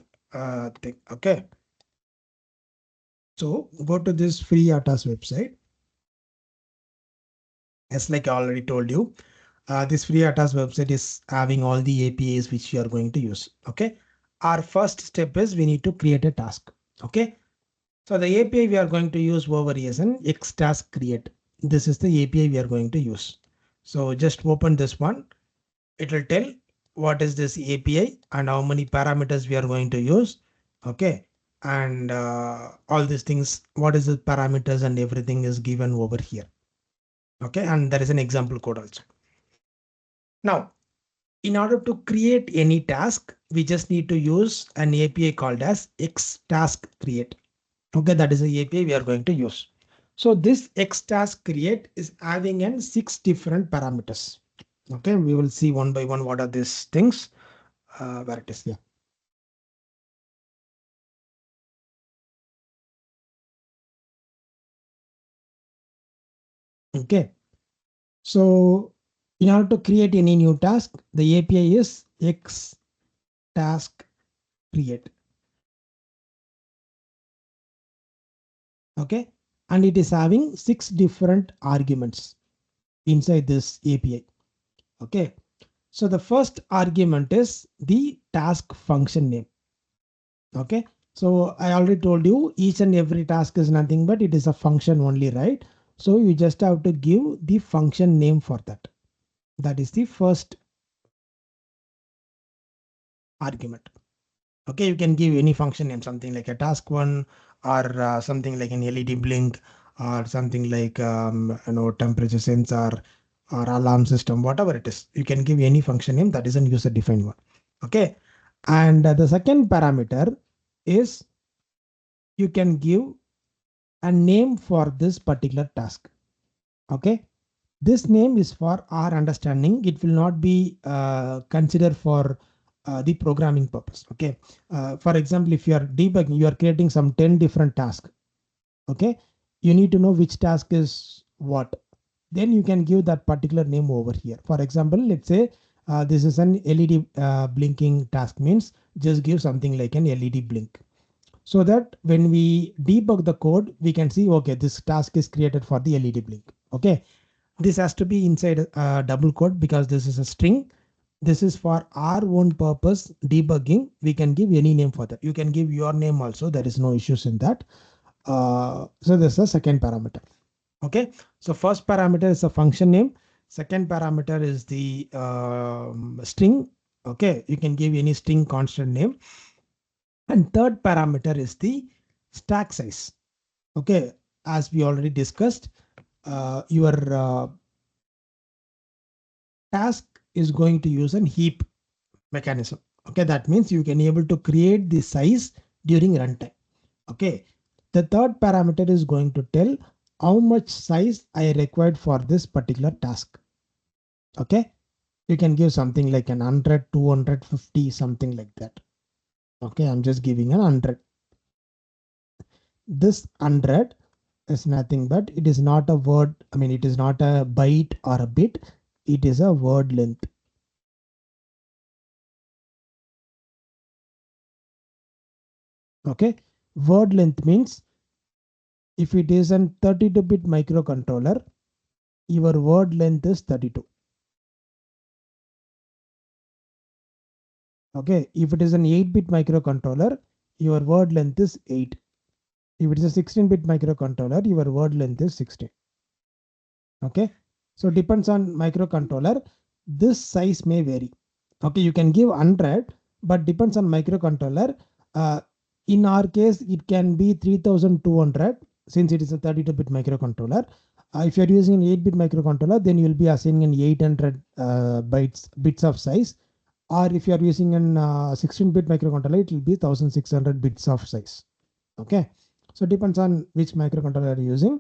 C: thing. Okay. So go to this free RTOS website. As like I already told you, this free RTOS website is having all the APIs which you are going to use. Okay. Our first step is we need to create a task. Okay. So the API we are going to use over here is an xtask create. This is the API we are going to use. So just open this one. It will tell what is this API and how many parameters we are going to use. Okay. And all these things, what is the parameters and everything is given over here. Okay. And there is an example code also. Now, in order to create any task, we just need to use an API called as xtask create. Okay. That is the API we are going to use. So this xtask create is having in 6 different parameters. Okay. We will see one by one what are these things. Where it is. Yeah. Okay. So in order to create any new task, the API is x task create. Okay. And it is having 6 different arguments inside this API. Okay. So the first argument is the task function name. Okay. So I already told you each and every task is nothing but it is a function only, right? So you just have to give the function name for that. That is the first argument. Okay, you can give any function name, something like a task one, or something like an LED blink, or something like temperature sensor or alarm system, whatever it is. You can give any function name that is a user defined one. Okay, and the second parameter is you can give a name for this particular task. Okay, this name is for our understanding. It will not be considered for the programming purpose. Okay. For example, if you are debugging, you are creating some 10 different tasks. Okay. You need to know which task is what. Then you can give that particular name over here. For example, let's say this is an LED blinking task, means just give something like an LED blink. so that when we debug the code, we can see, okay, this task is created for the LED blink. Okay, this has to be inside a double quote because this is a string. This is for our own purpose debugging. We can give any name for that. You can give your name also. There is no issues in that. So this is the second parameter. Okay, so first parameter is a function name. Second parameter is the string. Okay, you can give any string constant name. And third parameter is the stack size. Okay, as we already discussed, your task is going to use an heap mechanism. Okay, that means you can able to create the size during runtime. Okay, the third parameter is going to tell how much size I required for this particular task. Okay, you can give something like an 100, 250, something like that. Okay, I'm just giving an 100. This 100 is nothing but it is not a word. I mean, it is not a byte or a bit. It is a word length. Okay, word length means if it is an 32-bit microcontroller, your word length is 32. Okay, if it is an 8-bit microcontroller, your word length is 8. If it is a 16-bit microcontroller, your word length is 16. Okay, so depends on microcontroller. This size may vary. Okay, you can give 100, but depends on microcontroller. In our case, it can be 3200 since it is a 32-bit microcontroller. If you're using an 8-bit microcontroller, then you will be assigning an 800 bits of size. Or if you are using an 16-bit microcontroller, it will be 1600 bits of size. Okay, so depends on which microcontroller you're using.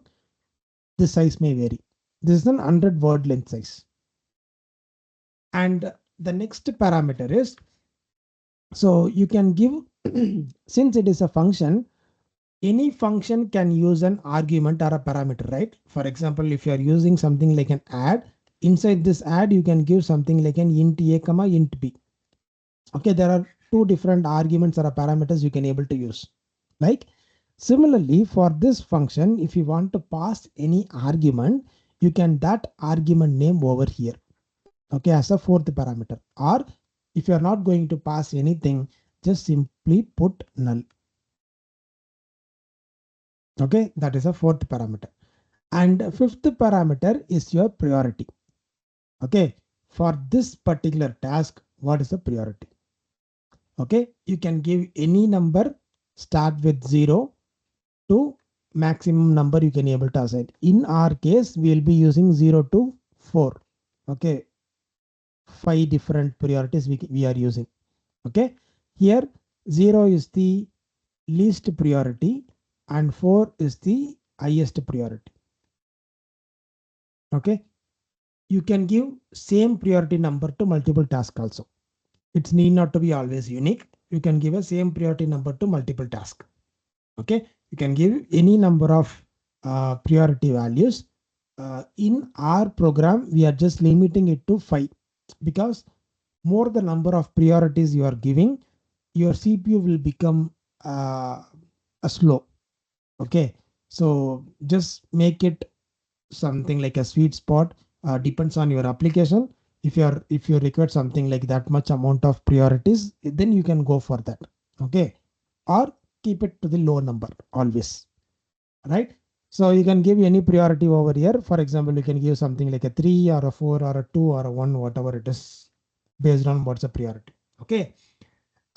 C: The size may vary. This is an 100 word length size. And the next parameter is, so you can give, since it is a function, any function can use an argument or a parameter, right? For example, if you are using something like an add, inside this add, you can give something like an int a comma int b. Okay, there are two different arguments or parameters you can able to use. Like similarly, for this function, if you want to pass any argument, you can that argument name over here. Okay, as a fourth parameter. Or if you are not going to pass anything, just simply put null. Okay, that is a fourth parameter. And fifth parameter is your priority. Okay, for this particular task, what is the priority? Okay, you can give any number, start with 0 to maximum number you can able to assign. In our case, we will be using 0 to 4. Okay, 5 different priorities we are using. Okay, here 0 is the least priority and 4 is the highest priority. Okay, you can give same priority number to multiple tasks also. It's need not to be always unique. You can give a same priority number to multiple tasks. Okay, you can give any number of priority values. In our program, we are just limiting it to 5 because more the number of priorities you are giving, your CPU will become a slow. Okay, so just make it something like a sweet spot. Depends on your application. If you require something like that much amount of priorities, then you can go for that. Okay, or keep it to the low number always, right? So you can give any priority over here. For example, you can give something like a 3 or a 4 or a 2 or a 1, whatever it is, based on what's the priority. Okay,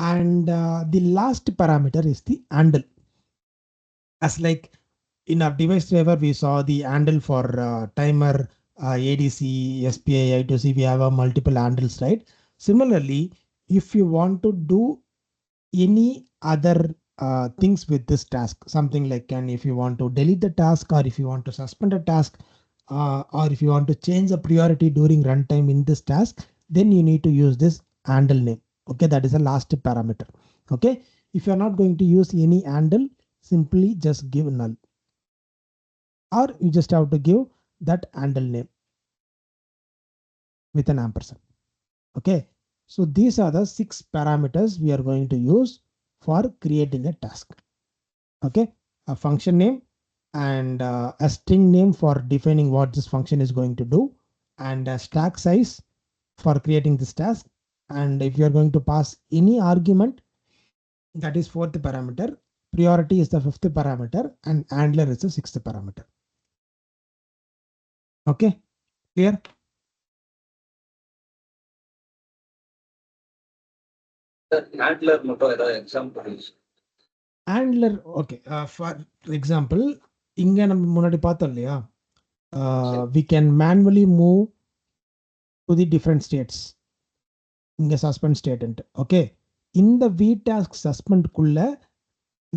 C: and the last parameter is the handle. As like in our device driver, we saw the handle for timer, ADC, SPI, I2C. We have a multiple handles, right? Similarly, if you want to do any other things with this task, something like if you want to delete the task, or if you want to suspend a task, or if you want to change the priority during runtime in this task, then you need to use this handle name. Okay, that is the last parameter. Okay, if you're not going to use any handle, simply just give null, or you just have to give that handle name with an ampersand. Okay, so these are the 6 parameters we are going to use for creating a task. Okay, a function name and a string name for defining what this function is going to do, and a stack size for creating this task. And if you are going to pass any argument, that is fourth parameter, priority is the fifth parameter, and handler is the sixth parameter. Okay, clear?
D: handler மட்டும் ஏதாவது example
C: Handler, okay, for example, இங்க நம்ம முன்னாடி பார்த்தோம் இல்லையா, we can manually move to the different states. இங்க suspend state. Okay, இந்த we task சஸ்பெண்ட்குள்ள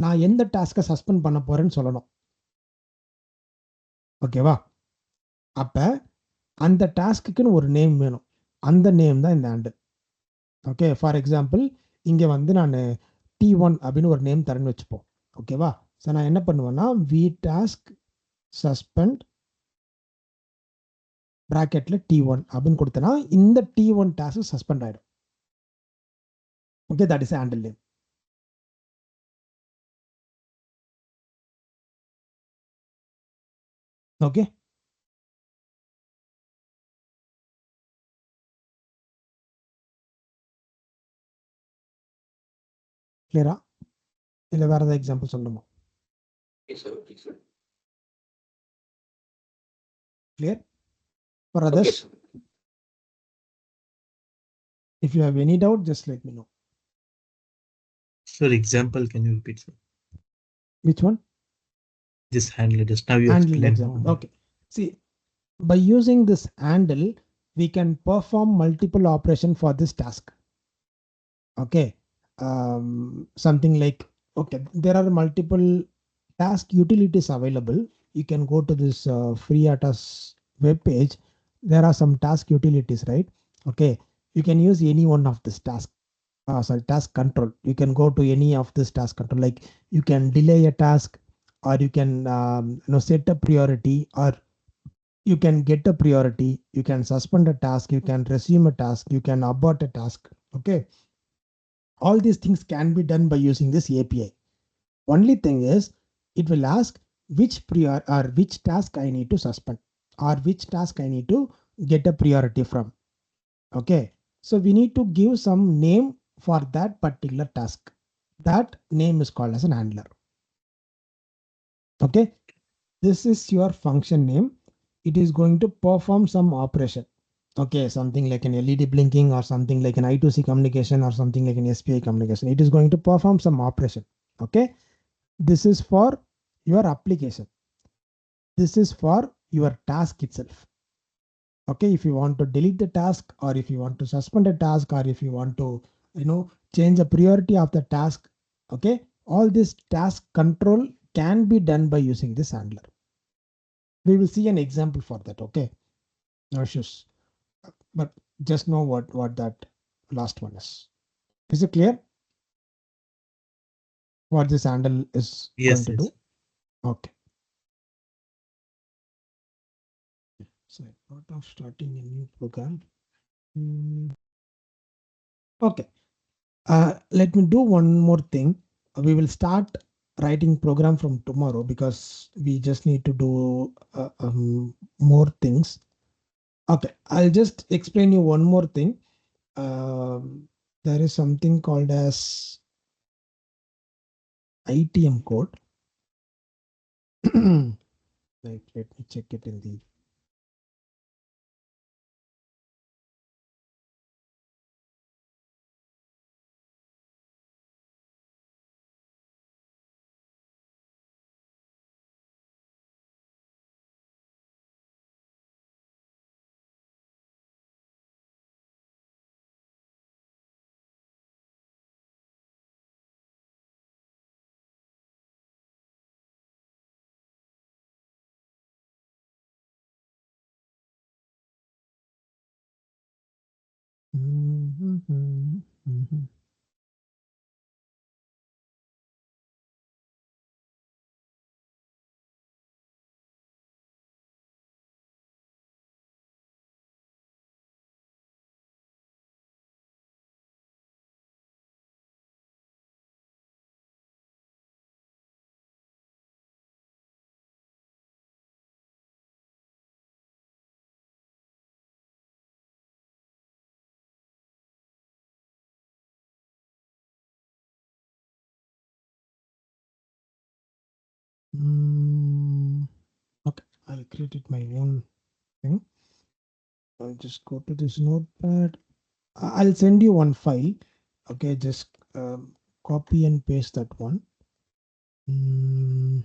C: நான் எந்த டாஸ்கை சஸ்பெண்ட் பண்ண போறேன்னு சொல்லணும். ஓகேவா? அப்ப அந்த டாஸ்க்குன்னு ஒரு நேம் வேணும். அந்த நேம் தான் இந்த ஹேண்டில். ஓகே, ஃபார் எக்ஸாம்பிள் இங்கே வந்து நான் T1 அப்படின்னு ஒரு நேம் தரேன்னு வச்சுப்போம். ஓகேவா? ஸோ நான் என்ன பண்ணுவேன்னா வி டாஸ்க் சஸ்பெண்ட் ப்ராக்கெட்ல T1 அப்படின்னு கொடுத்தேன்னா இந்த T1 டாஸ்க் சஸ்பெண்ட் ஆயிடும். Okay, that is handle name. Okay, கிளியரா? இல்லை வேற ஏதாவது எக்ஸாம்பிள் சொல்லணுமா? Clear? For others, if you have any doubt, just let me know.
B: Sir, example, can you repeat, sir?
C: Which one?
B: This handle, just now you
C: Handle
B: explained.
C: example. Okay. See, by using this handle, we can perform multiple operation for this task. Okay. Something like, okay, there are multiple task utilities available. You can go to this free RTOS web page. There are some task utilities, right? Okay. You can use any one of this task. Task control. You can go to any of this task control. Like you can delay a task, or you can set a priority, or you can get a priority. You can suspend a task. You can resume a task. You can abort a task. Okay. All these things can be done by using this API. Only thing is, it will ask which prior or which task I need to suspend, or which task I need to get a priority from. Okay. So we need to give some name for that particular task. That name is called as an handler. Okay. This is your function name. It is going to perform some operation. Okay. Something like an LED blinking, or something like an I2C communication, or something like an SPI communication. It is going to perform some operation. Okay. This is for your application. This is for your task itself. Okay, if you want to delete the task, or if you want to suspend a task, or if you want to change the priority of the task, okay, all this task control can be done by using this handler. We will see an example for that. Okay, no issues, but just know what that last one is it clear what this handle is
B: Yes,
C: going to
B: yes.
C: do? Okay, so I thought of starting a new program. Okay, let me do one more thing. We will start writing program from tomorrow, because we just need to do more things. Okay, I'll just explain you one more thing. There is something called as ITM code. Right, let me check it in the Okay, I'll create it my own thing. I'll just go to this notepad. I'll send you one file. Okay, just copy and paste that one. Mm,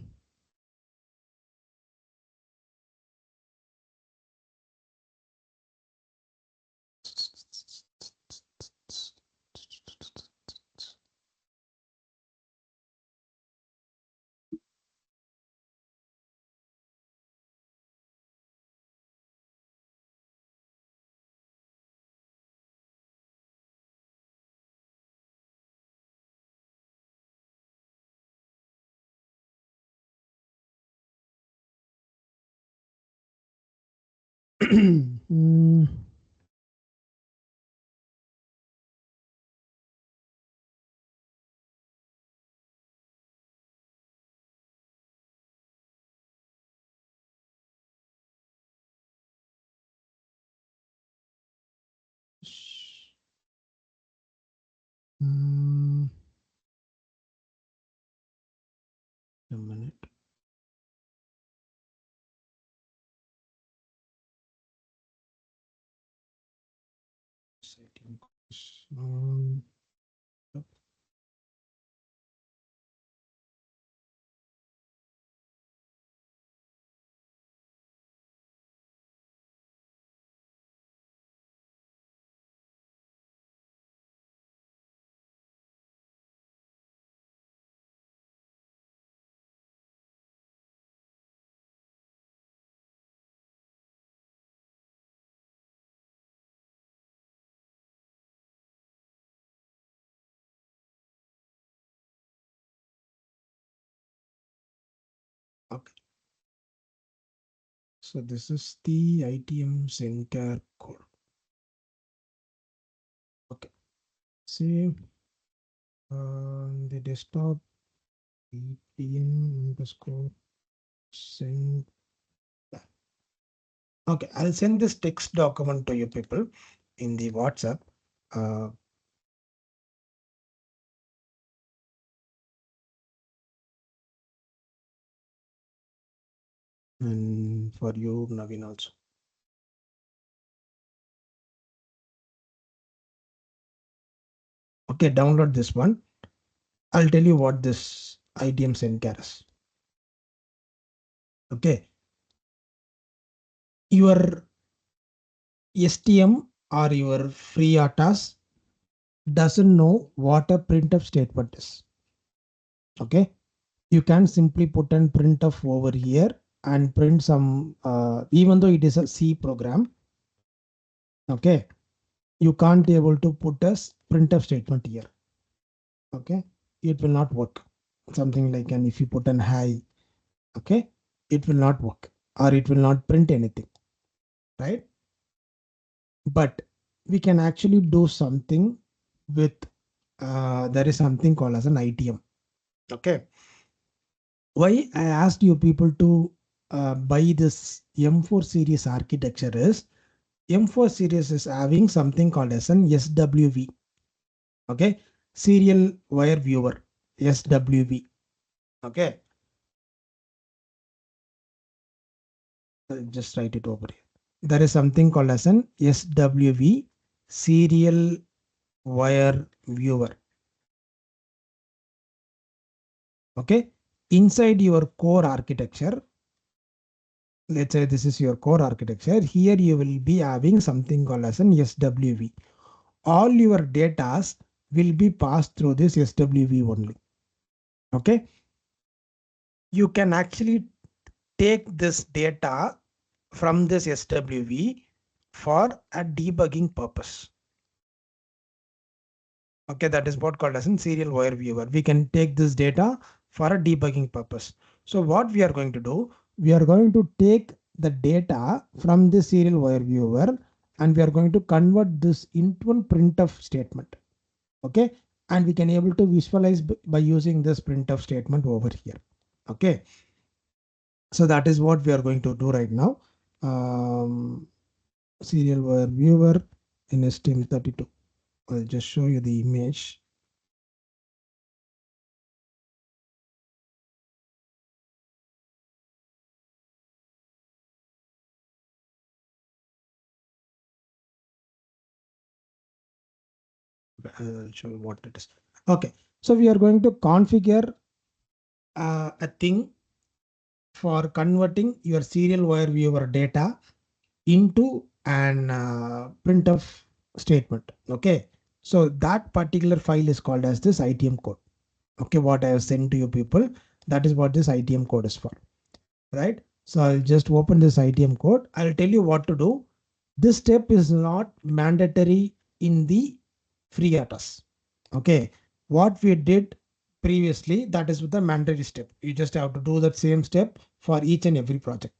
C: mm, mm, a minute. Setting. Okay. So this is the ITM Zencar code. Okay. Save the desktop ITM underscore send. Okay, I'll send this text document to you people in the WhatsApp. Uh, and for you, Naveen also. Okay, download this one. I'll tell you what this ITM Zencar is. Okay, your STM or your free RTOS doesn't know what a printf statement is. Okay, you can simply put an printf over here and print some, even though it is a C program. Okay, you can't be able to put a printf statement here. Okay, it will not work. Something like, and if you put an hi, okay, it will not work or it will not print anything, right? But we can actually do something with, there is something called as an ITM. Okay, why I asked you people to buy this M4 series architecture is M4 series is having something called as an SWV. Okay, serial wire viewer, SWV. Okay, just write it over here. There is something called as an SWV, serial wire viewer. Okay, inside your core architecture, let's say this is your core architecture, here you will be having something called as an SWV. All your data will be passed through this SWV only. Okay, you can actually take this data from this SWV for a debugging purpose. Okay, that is what called as in serial wire viewer. We can take this data for a debugging purpose. So what we are going to do, we are going to take the data from the serial wire viewer and we are going to convert this into a printf statement. Okay, and we can able to visualize by using this printf statement over here. Okay, so that is what we are going to do right now. Serial wire viewer in STM32. I'll just show you the image. show you what it is. Okay, so we are going to configure a thing for converting your serial wire viewer data into an printf statement. Okay, so that particular file is called as this ITM code. Okay, what I have sent to you people, that is what this ITM code is for, right? So I'll just open this ITM code. I'll tell you what to do. This step is not mandatory in the free RTOS. Okay, what we did previously, that is with the mandatory step. You just have to do that same step for each and every project.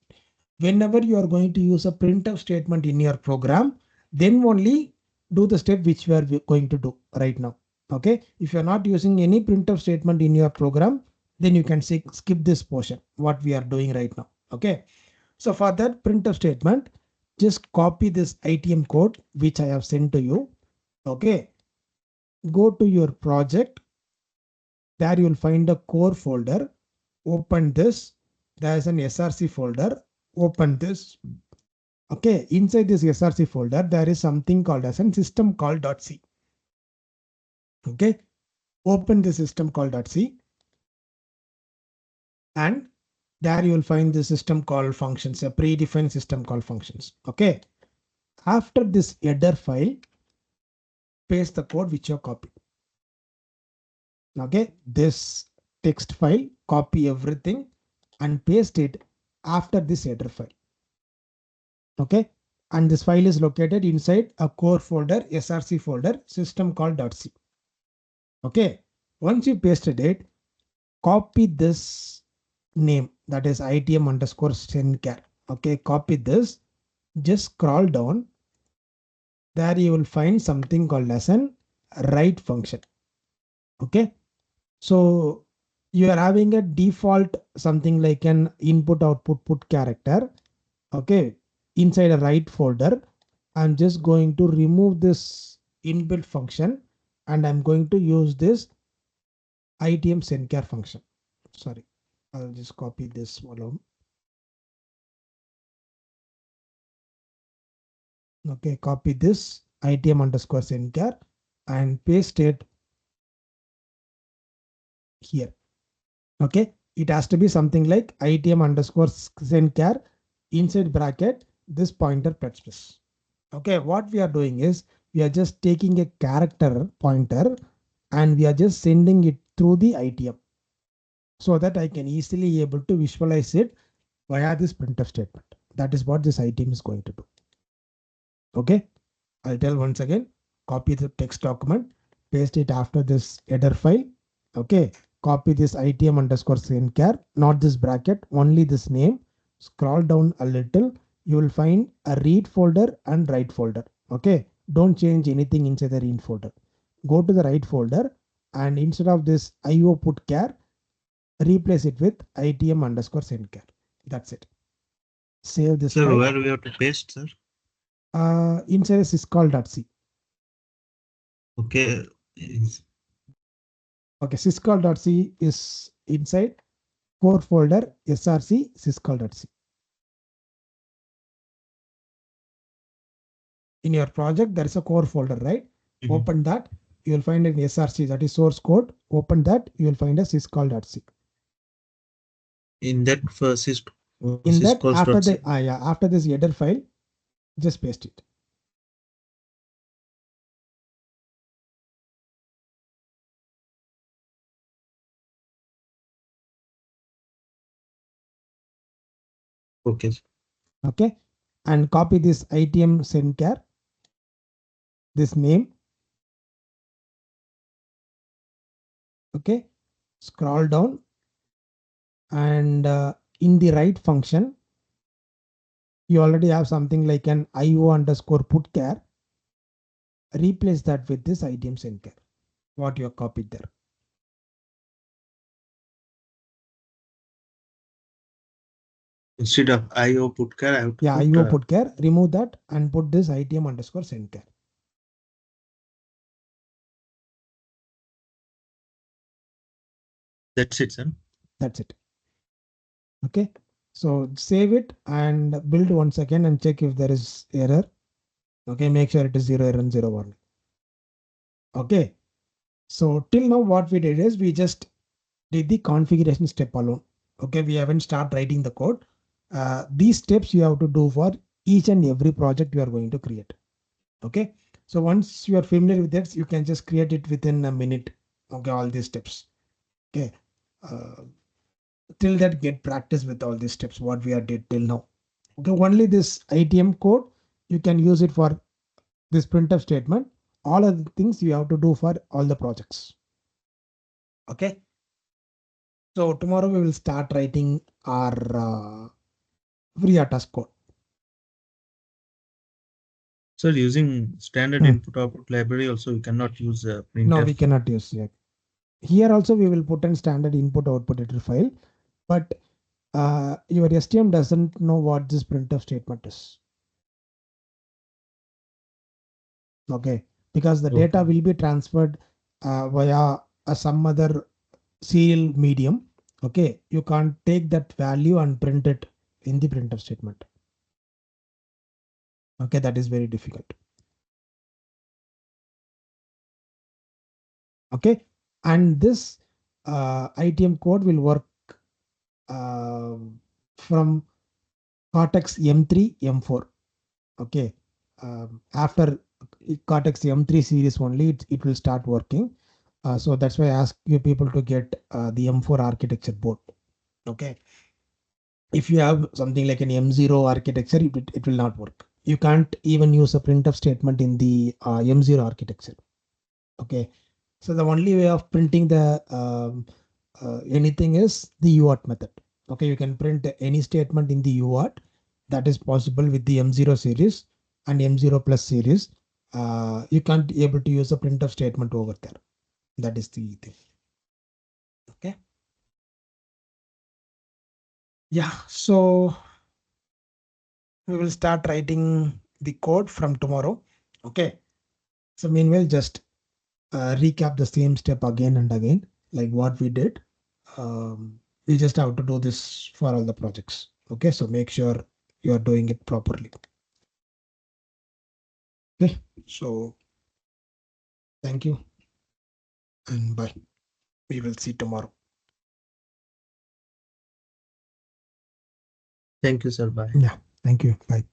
C: Whenever you are going to use a printf statement in your program, then only do the step which we are going to do right now. Okay, if you're not using any printf statement in your program, then you can skip this portion, what we are doing right now. Okay, so for that printf statement, just copy this ITM code which I have sent to you. Okay, go to your project. There you will find a core folder. Open this. There is an SRC folder. Open this. Okay, inside this SRC folder, there is something called as a system call.c. Okay, open the system call.c, and there you will find the system call functions, a predefined system call functions. Okay, after this header file, paste the code which you copied. Okay, this text file, copy everything and paste it after this header file. Okay, and this file is located inside a core folder, src folder, system call.c. Okay, once you pasted it, copy this name, that is itm underscore sendcar. Okay, copy this, just scroll down. There you will find something called as an write function. Okay, so you are having a default something like an input output put character. Okay, inside a write folder. I'm just going to remove this inbuilt function and I'm going to use this itm sendcar function. Sorry, I'll just copy this volume. Okay, copy this itm underscore sendcar and paste it here. Okay, it has to be something like itm underscore sendcar inside bracket this pointer plus. Okay, what we are doing is we are just taking a character pointer and we are just sending it through the ITM so that I can easily able to visualize it via this printf statement. That is what this ITM is going to do. Okay, I'll tell once again, copy the text document, paste it after this header file. Okay, copy this ITM underscore sendcar, not this bracket, only this name. Scroll down a little, you will find a read folder and write folder. Okay, don't change anything inside the read folder. Go to the write folder and instead of this IO put char, replace it with ITM underscore sendcar. That's it. Save this
B: Sir,
C: file.
B: where we have to paste, sir?
C: Inside syscall.c.
B: Okay.
C: Okay, syscall.c is inside core folder src syscall.c. In your project, there is a core folder, right? Open that, you will find an src, that is source code. Open that, you will find a syscall.c.
B: In that first is
C: In that, after
B: syscalls.c.
C: after this header file, just paste it.
B: Okay.
C: Okay, and copy this ITM sendcar, this name. Okay, scroll down and in the write function, you already have something like an IO underscore put char. Replace that with this ITM sendcar, what you have copied there.
B: Instead of IO put char, I have to
C: Yeah,
B: put,
C: IO put char, remove that and put this ITM underscore sendcar.
B: that's it, sir.
C: That's it. Okay, so save it and build once again and check if there is error. Okay, make sure it is 0 error and 0 warning. Okay. So till now, what we did is we just did the configuration step alone. Okay, we haven't started writing the code. These steps you have to do for each and every project you are going to create. Okay, so once you are familiar with that, you can just create it within a minute. Okay, all these steps. Okay, uh, till that get practice with all these steps what we are did till now. Okay, only this ITM code you can use it for this printf statement. All of the things you have to do for all the projects. Okay. So tomorrow we will start writing our free RTOS code.
B: Sir, using standard input output library also you cannot use
C: No,
B: printf.
C: we cannot use yet. Here also we will put in standard input output header file, but your STM doesn't know what this printf statement is. Okay, because the data
B: Okay.
C: will be transferred via some other serial medium. Okay, you can't take that value and print it in the printf statement. Okay, that is very difficult. Okay, and this ITM code will work uh, from Cortex M3, M4. Okay, after Cortex M3 series only, it will start working. So that's why I ask you people to get the M4 architecture board. Okay, if you have something like an M0 architecture, it will not work. You can't even use a printf statement in the M0 architecture. Okay, so the only way of printing the anything is the UART method. Okay, you can print any statement in the UART. That is possible with the M0 series and M0 plus series. You can't be able to use a printf statement over there. That is the thing. Okay. Yeah. So we will start writing the code from tomorrow. Okay. So meanwhile, just recap the same step again and again, like what we did. We just have to do this for all the projects. Okay, so make sure you are doing it properly. Okay, so thank you and bye. We will see tomorrow.
B: Thank you, sir. Bye.
C: Yeah, thank you. Bye.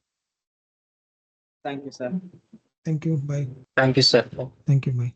D: Thank you, sir.
C: Thank you. Bye.
A: Thank you, sir.
C: Thank you. Bye.